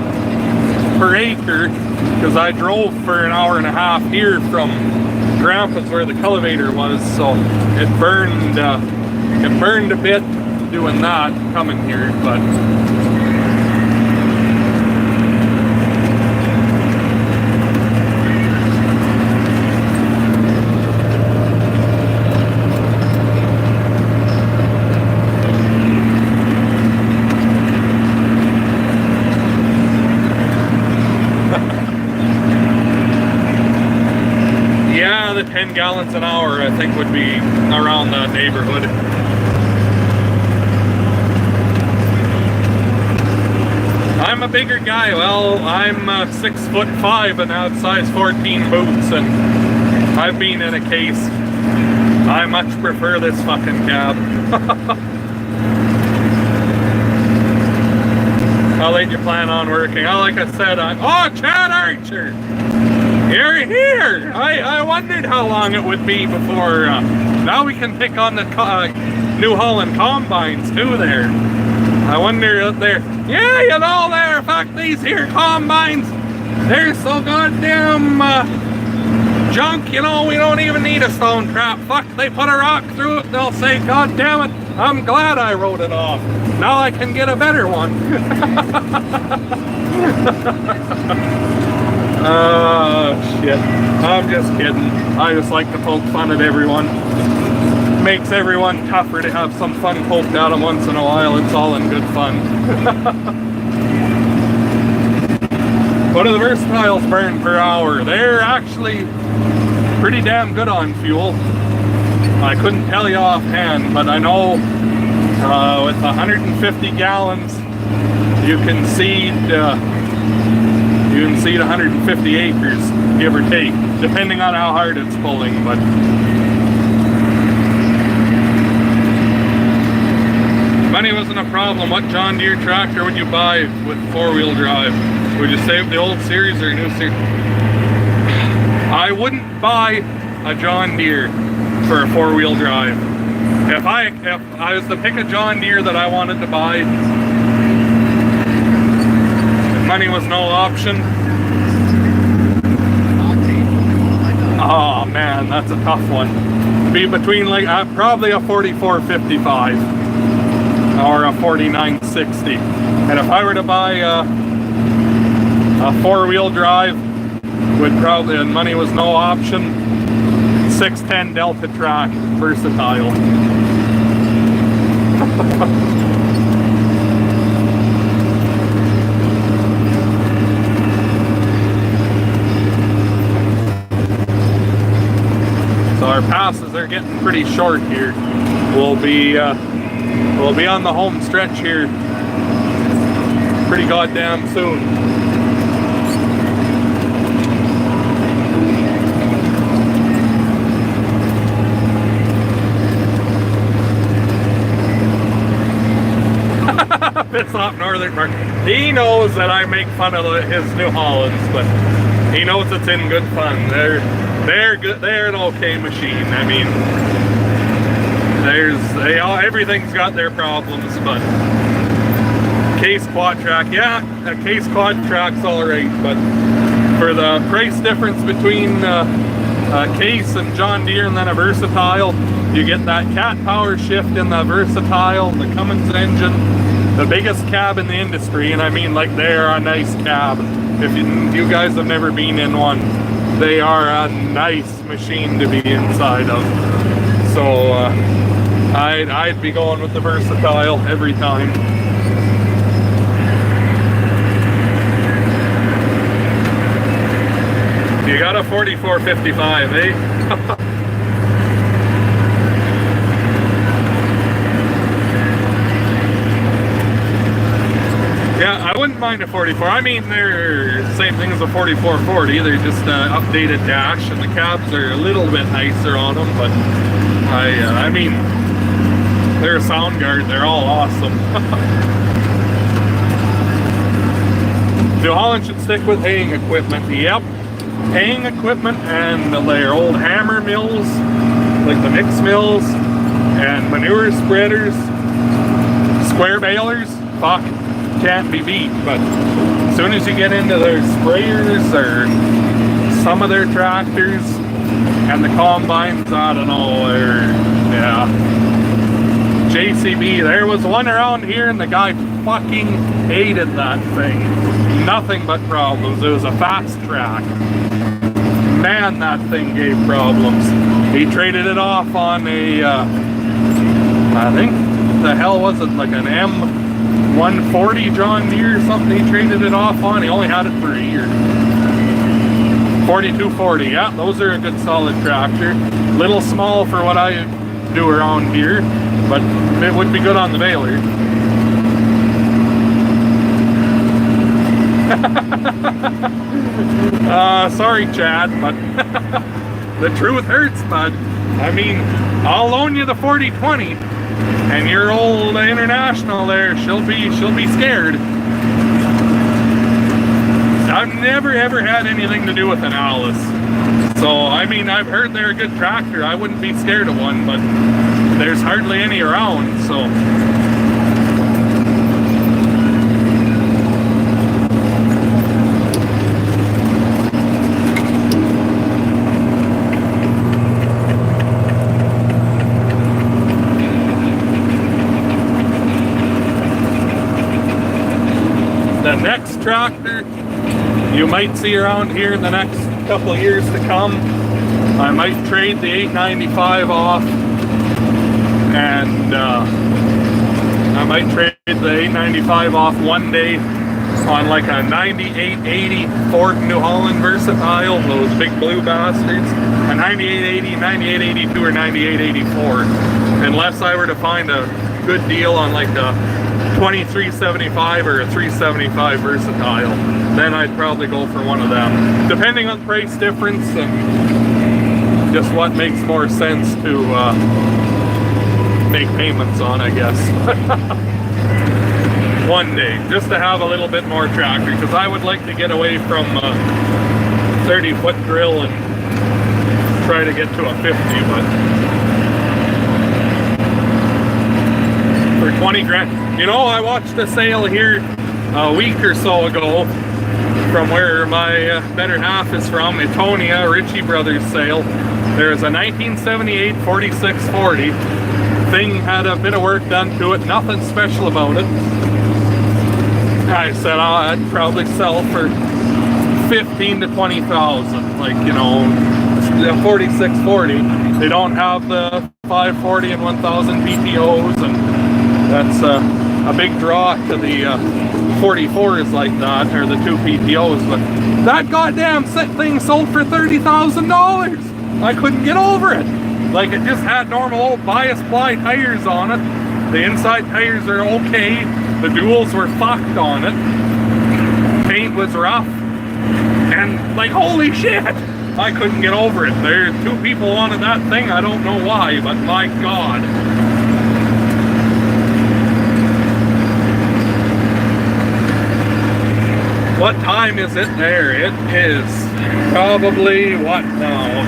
per acre, because I drove for an hour and a half here from Grandpa's where the cultivator was, so it burned a bit doing that coming here, but yeah, the 10 gallons an hour I think would be around that neighborhood. I'm a bigger guy. Well, I'm 6'5" and have size 14 boots, and I've been in a Case. I much prefer this fucking cab. How late you plan on working? Oh, like I said, oh, Chad Archer! You're here! I wondered how long it would be before, now we can pick on the New Holland combines too there. I wonder out there, yeah, you know there, fuck these here combines, they're so goddamn junk, you know, we don't even need a stone trap. Fuck, they put a rock through it, they'll say, God damn it, I'm glad I wrote it off. Now I can get a better one. Shit. I'm just kidding. I just like to poke fun at everyone. Makes everyone tougher to have some fun poked at them once in a while. It's all in good fun. What do the Versatiles burn per hour? They're actually pretty damn good on fuel. I couldn't tell you offhand, but I know with 150 gallons you can seed 150 acres, give or take, depending on how hard it's pulling. But money wasn't a problem. What John Deere tractor would you buy with four-wheel drive? Would you save the old series or new series? I wouldn't buy a John Deere for a four-wheel drive. If I was to pick a John Deere that I wanted to buy, if money was no option. Oh man, that's a tough one. Be between like probably a 4455 or a 4960. And if I were to buy a four-wheel drive, would probably, and money was no option, 610 Delta Track Versatile. So our passes are getting pretty short here. We'll be on the home stretch here pretty goddamn soon. It's off Northern Park. He knows that I make fun of his New Hollands, but he knows it's in good fun. They're good. They're an okay machine. I mean, everything's got their problems, but Case Quad Track, yeah, a Case Quad Track's all right, but for the price difference between Case and John Deere and then a Versatile, you get that cat power shift in the Versatile, the Cummins engine. The biggest cab in the industry, and I mean like they're a nice cab. If you guys have never been in one, they are a nice machine to be inside of. So I'd be going with the Versatile every time. You got a 4455, eh? Yeah, I wouldn't mind a 44. I mean, they're the same thing as a 4440. They're just an updated dash, and the cabs are a little bit nicer on them. But I mean, they're a sound guard. They're all awesome. New Holland should stick with haying equipment. Yep, haying equipment and their old hammer mills, like the mix mills, and manure spreaders, square balers. Fuck. Can't be beat. But as soon as you get into their sprayers or some of their tractors and the combines, I don't know, yeah. JCB, there was one around here and the guy fucking hated that thing. Nothing but problems. It was a fast track. Man, that thing gave problems. He traded it off on a I think, the hell was it, like an M140 John Deere or something he traded it off on. He only had it for a year. 4240, yeah, those are a good solid tractor. Little small for what I do around here, but it would be good on the baler. Sorry Chad, but the truth hurts, bud. I mean, I'll loan you the 4020 and your old International there, she'll be scared. I've never ever had anything to do with an Alice. So, I mean, I've heard they're a good tractor. I wouldn't be scared of one, but there's hardly any around, so. The next tractor you might see around here in the next couple of years to come. I might trade the 895 off, and I might trade the 895 off one day on like a 9880 Ford New Holland Versatile, those big blue bastards, a 9880, 9882, or 9884, unless I were to find a good deal on like a 2375 or a 375 Versatile. Then I'd probably go for one of them, depending on price difference and just what makes more sense to make payments on, I guess. One day, just to have a little bit more tractor, because I would like to get away from 30-foot drill and try to get to a 50, but for 20 grand. You know, I watched a sale here a week or so ago from where my better half is from, Etonia, Ritchie Brothers sale. There's a 1978 4640. Thing had a bit of work done to it, nothing special about it. I said, oh, I'd probably sell for 15 to 20,000. Like, you know, the 4640. They don't have the 540 and 1000 PTOs, and that's a big draw to the 44s like that, or the 2 PTOs. But that goddamn thing sold for $30,000. I couldn't get over it. Like, it just had normal old bias ply tires on it. The inside tires are okay. The duals were fucked on it. Paint was rough. And like, holy shit! I couldn't get over it. There 2 people wanted that thing. I don't know why, but my God. What time is it there? It is probably, what now?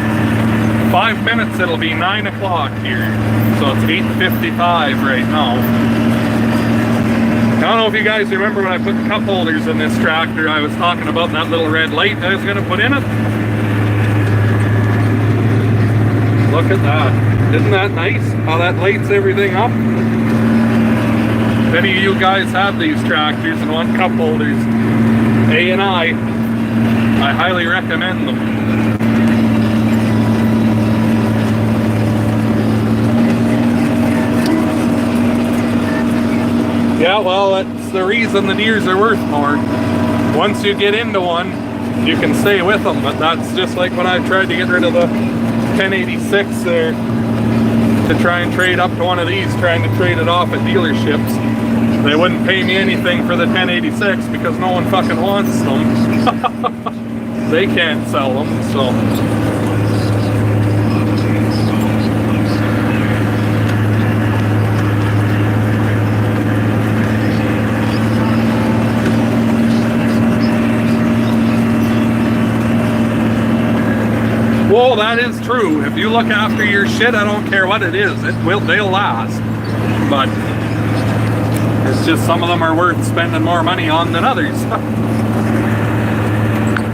5 minutes, it'll be 9 o'clock here. So it's 8:55 right now. I don't know if you guys remember when I put the cup holders in this tractor, I was talking about that little red light I was going to put in it. Look at that. Isn't that nice? How that lights everything up? If any of you guys have these tractors and want cup holders, I highly recommend them. Yeah, well, that's the reason the deers are worth more. Once you get into one, you can stay with them, but that's just like when I tried to get rid of the 1086 there to try and trade up to one of these, trying to trade it off at dealerships. They wouldn't pay me anything for the 1086 because no one fucking wants them. They can't sell them, so... Well, that is true. If you look after your shit, I don't care what it is, they'll last. But it's just some of them are worth spending more money on than others.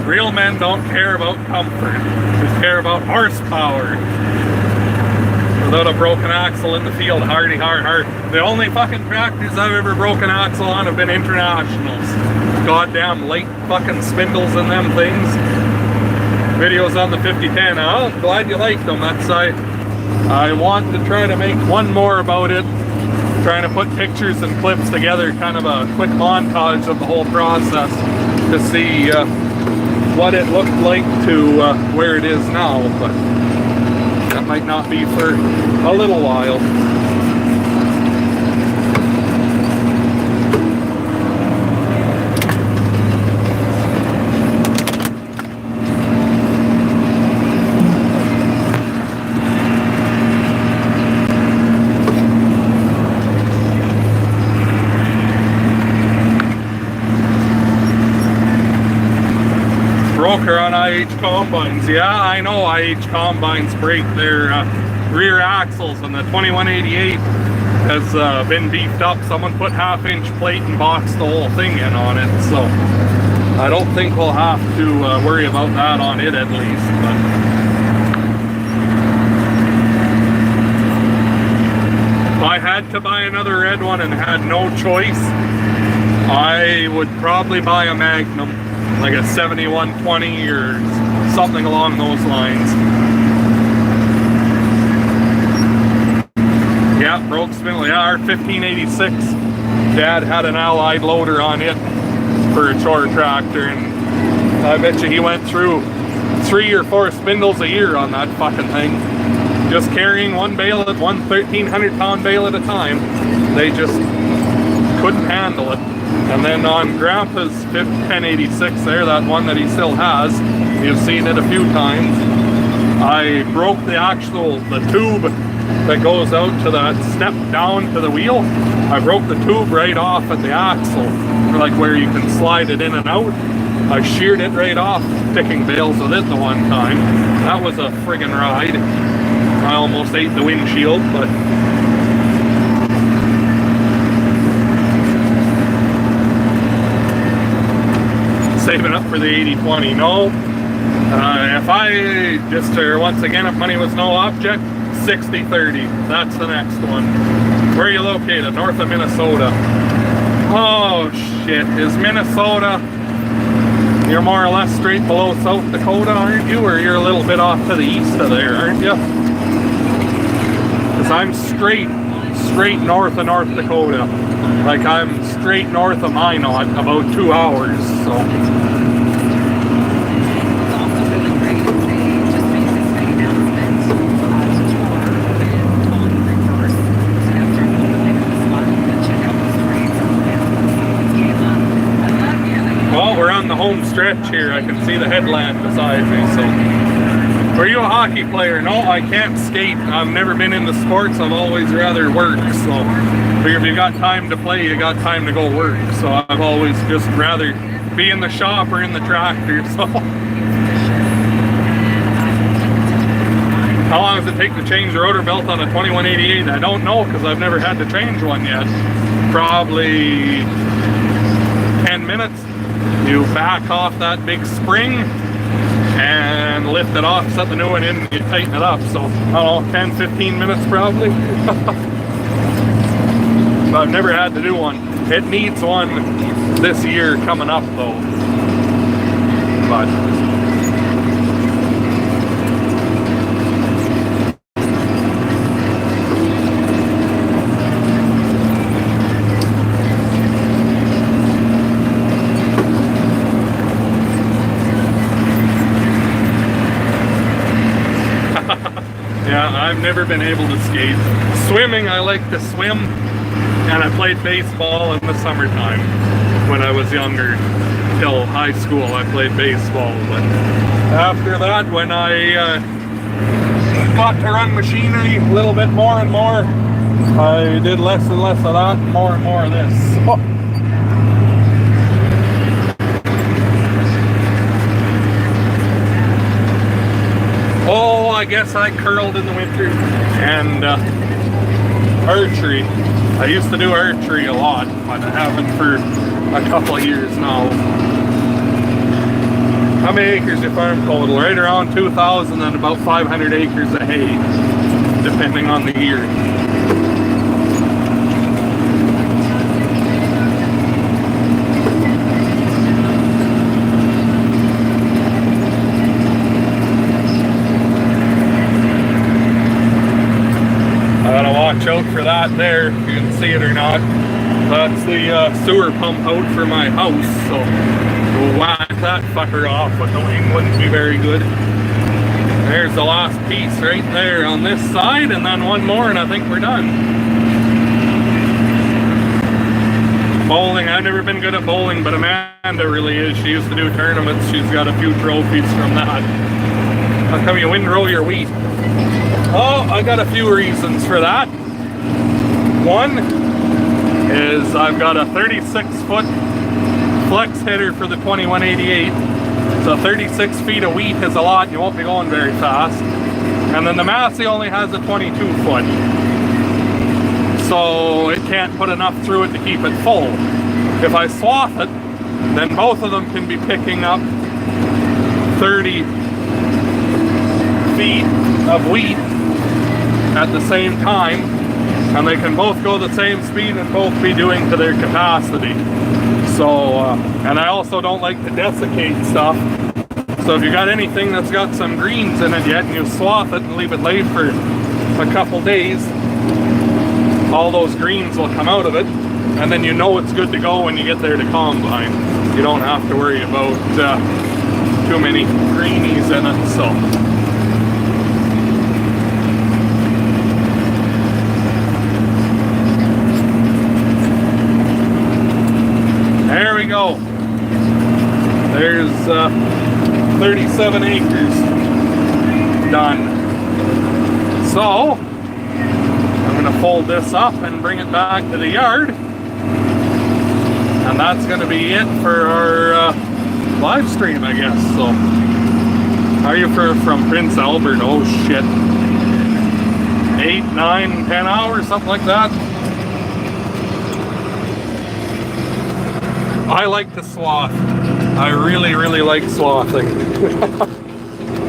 Real men don't care about comfort. They care about horsepower. Without a broken axle in the field, hardy. The only fucking tractors I've ever broken axle on have been internationals. Goddamn light fucking spindles in them things. Videos on the 5010. Oh, I'm glad you liked them. That's I want to try to make one more about it. Trying to put pictures and clips together, kind of a quick montage of the whole process to see what it looked like to where it is now. But that might not be for a little while. On IH combines. Yeah, I know IH combines break their rear axles, and the 2188 has been beefed up. Someone put half-inch plate and boxed the whole thing in on it, so I don't think we'll have to worry about that on it at least. But if I had to buy another red one and had no choice, I would probably buy a Magnum. like a 7120 or something along those lines. Yeah, broke spindle. Yeah, our 1586. Dad had an Allied loader on it for a chore tractor, and I bet you he went through 3 or 4 spindles a year on that fucking thing. Just carrying one 1,300-pound bale at a time. They just couldn't handle it. And then on Grandpa's 1086 there, that one that he still has, you've seen it a few times, I broke the tube that goes out to that step down to the wheel. I broke the tube right off at the axle, like where you can slide it in and out. I sheared it right off, picking bales with it the one time. That was a friggin' ride. I almost ate the windshield, but saving up for the 80/20. No, if I just, once again, if money was no object, 60/30. That's the next one. Where are you located? North of Minnesota. Oh shit, is Minnesota, you're more or less straight below South Dakota, aren't you? Or you're a little bit off to the east of there, aren't you? Because I'm straight north of North Dakota. Like I'm straight north of Minot, about 2 hours, so. The home stretch here. I can see the headland beside me. So, are you a hockey player? No, I can't skate. I've never been into sports. I've always rather work. So, if you got time to play, you got time to go work. So, I've always just rather be in the shop or in the tractor. So, how long does it take to change the rotor belt on a 2188? I don't know because I've never had to change one yet. Probably 10 minutes. You back off that big spring and lift it off, set the new one in, and you tighten it up. So, I don't know, 10, 15 minutes probably. But I've never had to do one. It needs one this year coming up though. But I've never been able to skate. Swimming, I like to swim, and I played baseball in the summertime when I was younger. Till high school, I played baseball. But after that, when I got to run machinery a little bit more and more, I did less and less of that, and more of this. So. Oh, I guess I curled in the winter. And archery. I used to do archery a lot, but I haven't for a couple of years now. How many acres you farm total? Right around 2,000 and about 500 acres of hay, depending on the year. Watch out for that there, if you can see it or not. That's the sewer pump out for my house, so we'll whack that fucker off, but the wing wouldn't be very good. There's the last piece right there on this side, and then one more and I think we're done. Bowling, I've never been good at bowling, but Amanda really is. She used to do tournaments. She's got a few trophies from that. How come you windrow your wheat? Oh, I got a few reasons for that. One is I've got a 36-foot flex header for the 2188. So 36 feet of wheat is a lot. You won't be going very fast. And then the Massey only has a 22-foot. So it can't put enough through it to keep it full. If I swath it, then both of them can be picking up 30 feet of wheat at the same time, and they can both go the same speed and both be doing to their capacity. So, and I also don't like to desiccate stuff. So if you got anything that's got some greens in it yet, and you swath it and leave it laid for a couple days, all those greens will come out of it, and then you know it's good to go when you get there to combine. You don't have to worry about too many greenies in it. So there we go. There's 37 acres done. So I'm going to fold this up and bring it back to the yard, and that's going to be it for our live stream, I guess. So how are you from Prince Albert? Oh shit, 8, 9, 10 hours, something like that. I like to swath. I really like swathing.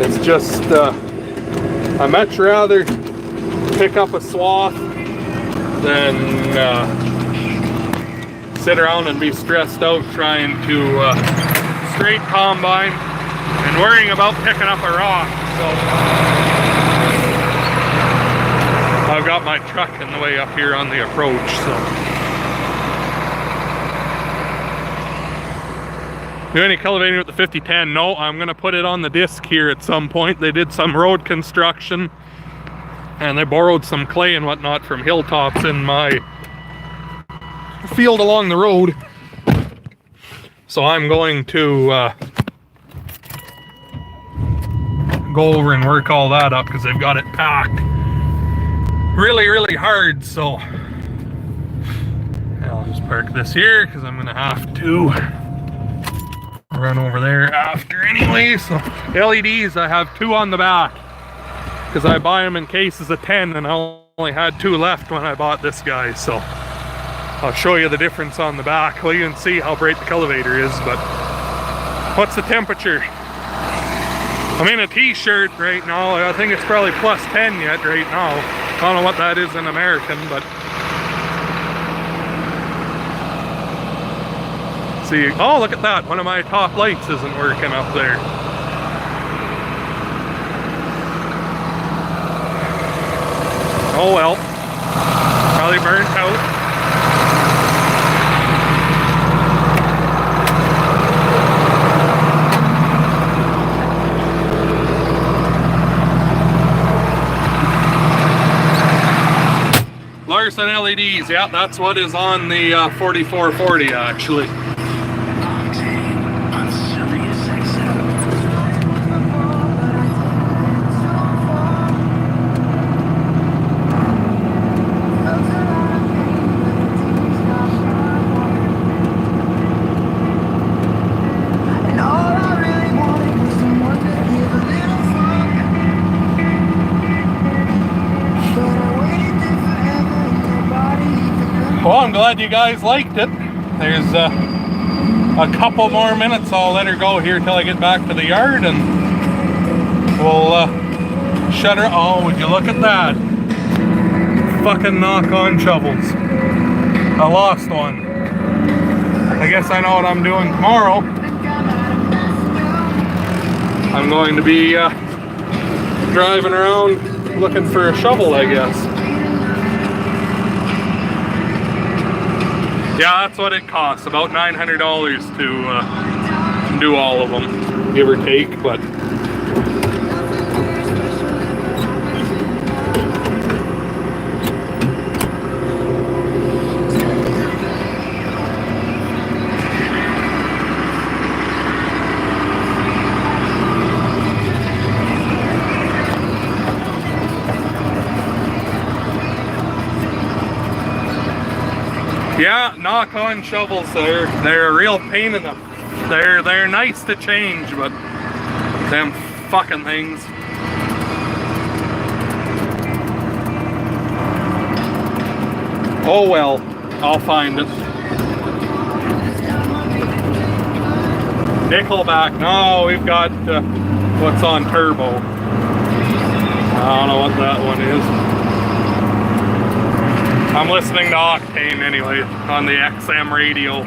It's just I'd much rather pick up a swath than sit around and be stressed out trying to straight combine and worrying about picking up a rock. So I've got my truck in the way up here on the approach. So do any cultivating with the 5010? No, I'm going to put it on the disc here at some point. They did some road construction and they borrowed some clay and whatnot from hilltops in my field along the road. So I'm going to go over and work all that up because they've got it packed really hard. So I'll just park this here because I'm going to have to run over there after anyway. So LEDs, I have 2 on the back because I buy them in cases of 10 and I only had 2 left when I bought this guy. So I'll show you the difference on the back. Well, you can see how bright the cultivator is. But what's the temperature? I'm in a t-shirt right now. I think it's probably plus 10 yet right now. I don't know what that is in American, but see, oh look at that, one of my top lights isn't working up there. Oh well, probably burnt out. Larson LEDs, yeah, that's what is on the 4440 actually. Well, I'm glad you guys liked it. There's a couple more minutes. I'll let her go here till I get back to the yard, and we'll shut her. Oh, would you look at that? Fucking knock-on shovels. I lost one. I guess I know what I'm doing tomorrow. I'm going to be driving around looking for a shovel, I guess. Yeah, that's what it costs, about $900 to do all of them, give or take, but yeah, knock-on shovels, they're a real pain in the... They're nice to change, but them fucking things. Oh well, I'll find it. Nickelback, no, we've got what's on turbo. I don't know what that one is. I'm listening to Octane anyway on the XM radio.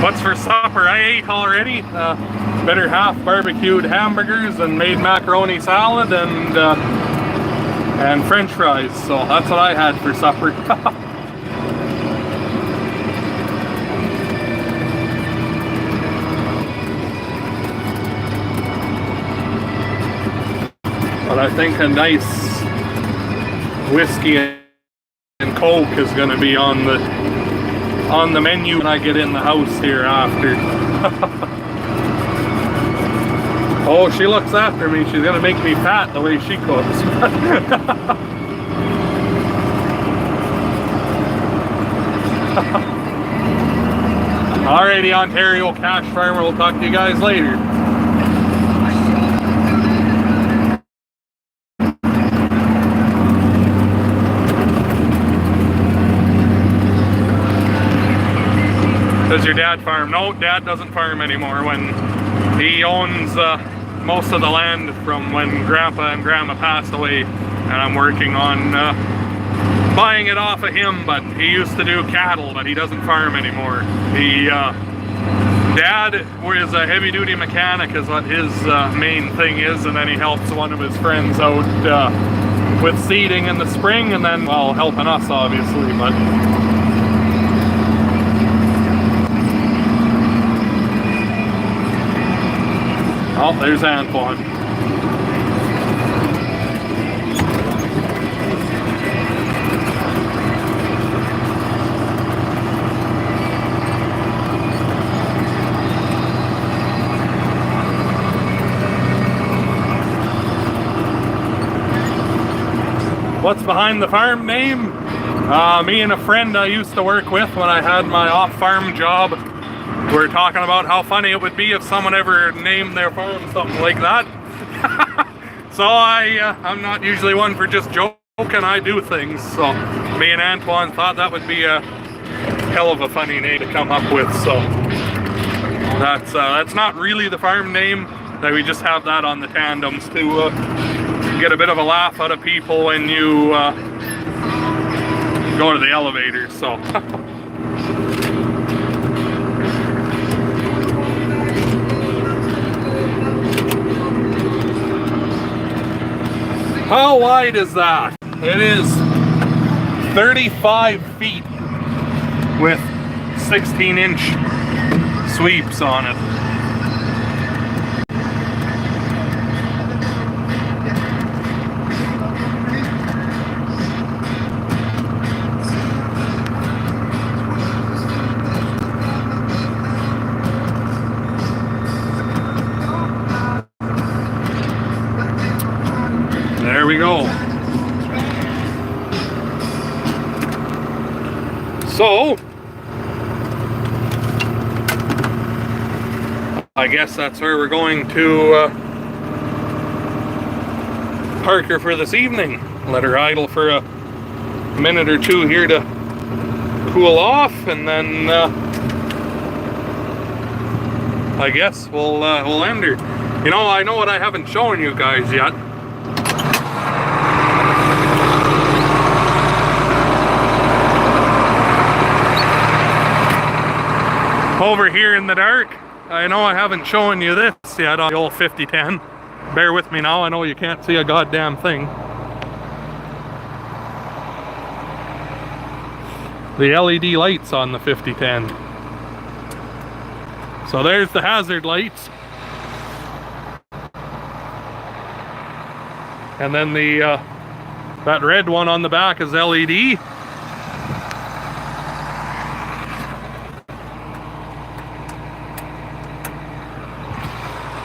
What's for supper? I ate already. Better half barbecued hamburgers and made macaroni salad and French fries. So that's what I had for supper. But I think a nice whiskey and Coke is going to be on the menu when I get in the house here after. Oh, she looks after me. She's going to make me fat the way she cooks. Alrighty, Ontario Cash Farmer. We'll talk to you guys later. Does your dad farm? No, Dad doesn't farm anymore. When he owns most of the land from when Grandpa and Grandma passed away, and I'm working on buying it off of him. But he used to do cattle, but he doesn't farm anymore. Dad was a heavy-duty mechanic, is what his main thing is, and then he helps one of his friends out with seeding in the spring, and then, well, helping us obviously, but. Oh, there's Antoine. What's behind the farm name? Me and a friend I used to work with when I had my off-farm job. We were talking about how funny it would be if someone ever named their farm something like that. So I'm not usually one for just joking, I do things. So me and Antoine thought that would be a hell of a funny name to come up with. So that's not really the farm name. That we just have that on the tandems to get a bit of a laugh out of people when you go to the elevator. So. How wide is that? It is 35 feet with 16-inch sweeps on it. There we go. So, I guess that's where we're going to park her for this evening. Let her idle for a minute or two here to cool off, and then I guess we'll end her. You know, I know what I haven't shown you guys yet. Over here in the dark, I know I haven't shown you this yet on the old 5010. Bear with me now, I know you can't see a goddamn thing. The LED lights on the 5010. So there's the hazard lights. And then the that red one on the back is LED.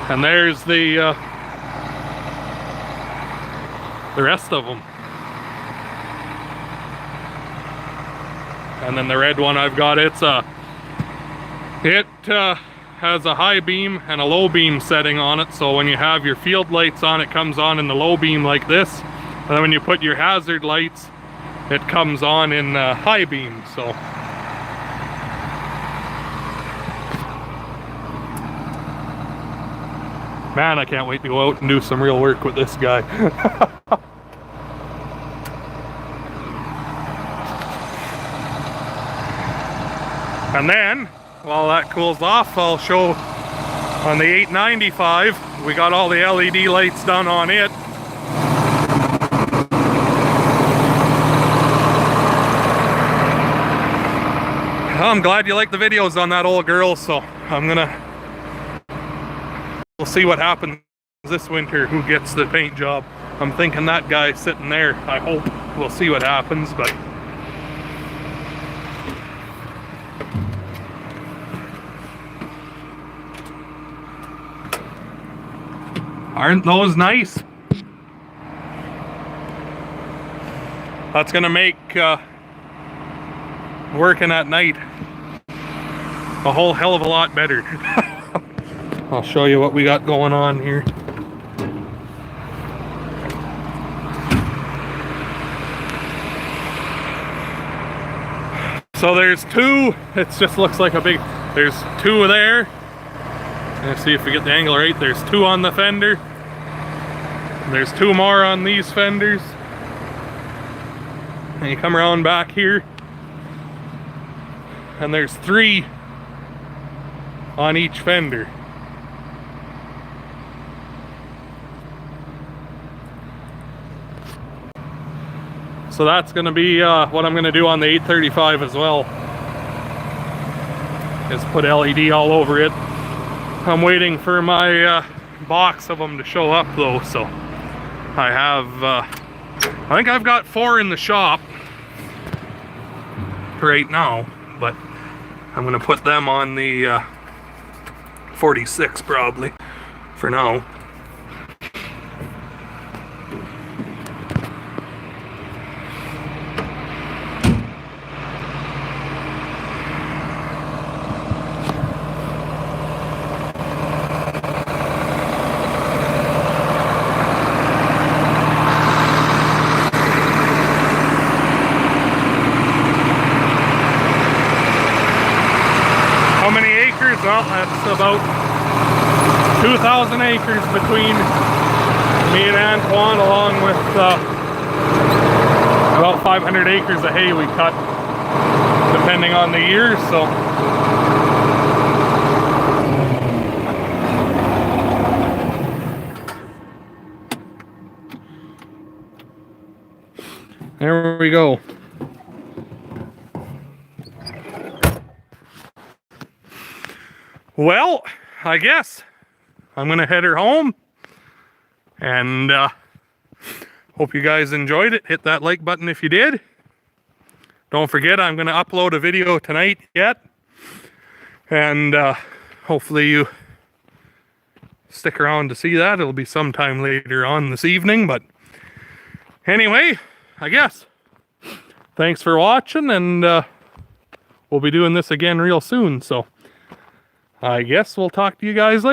And there's the rest of them. And then the red one I've got, it has a high beam and a low beam setting on it. So when you have your field lights on, it comes on in the low beam like this. And then when you put your hazard lights, it comes on in high beam. So. Man, I can't wait to go out and do some real work with this guy. And then while that cools off, I'll show on the 895. We got all the LED lights done on it. I'm glad you like the videos on that old girl, so we'll see what happens this winter, who gets the paint job. I'm thinking that guy sitting there. I hope. We'll see what happens, but aren't those nice? That's gonna make working at night a whole hell of a lot better. I'll show you what we got going on here. So there's two, it just looks like a big, there's two there. Let's see if we get the angle right. There's two on the fender. There's two more on these fenders. And you come around back here, and there's three on each fender. So that's going to be what I'm going to do on the 835 as well, is put LED all over it. I'm waiting for my box of them to show up though, so I have I think I've got 4 in the shop right now, but I'm going to put them on the 46 probably for now. How many acres? Well, that's about 2,000 acres between me and Antoine, along with about 500 acres of hay we cut, depending on the year, so. There we go. Well, I guess I'm gonna head her home, and hope you guys enjoyed it. Hit that like button if you did. Don't forget, I'm gonna upload a video tonight yet, and hopefully you stick around to see that. It'll be sometime later on this evening, but anyway, I guess thanks for watching, and we'll be doing this again real soon, so I guess we'll talk to you guys later.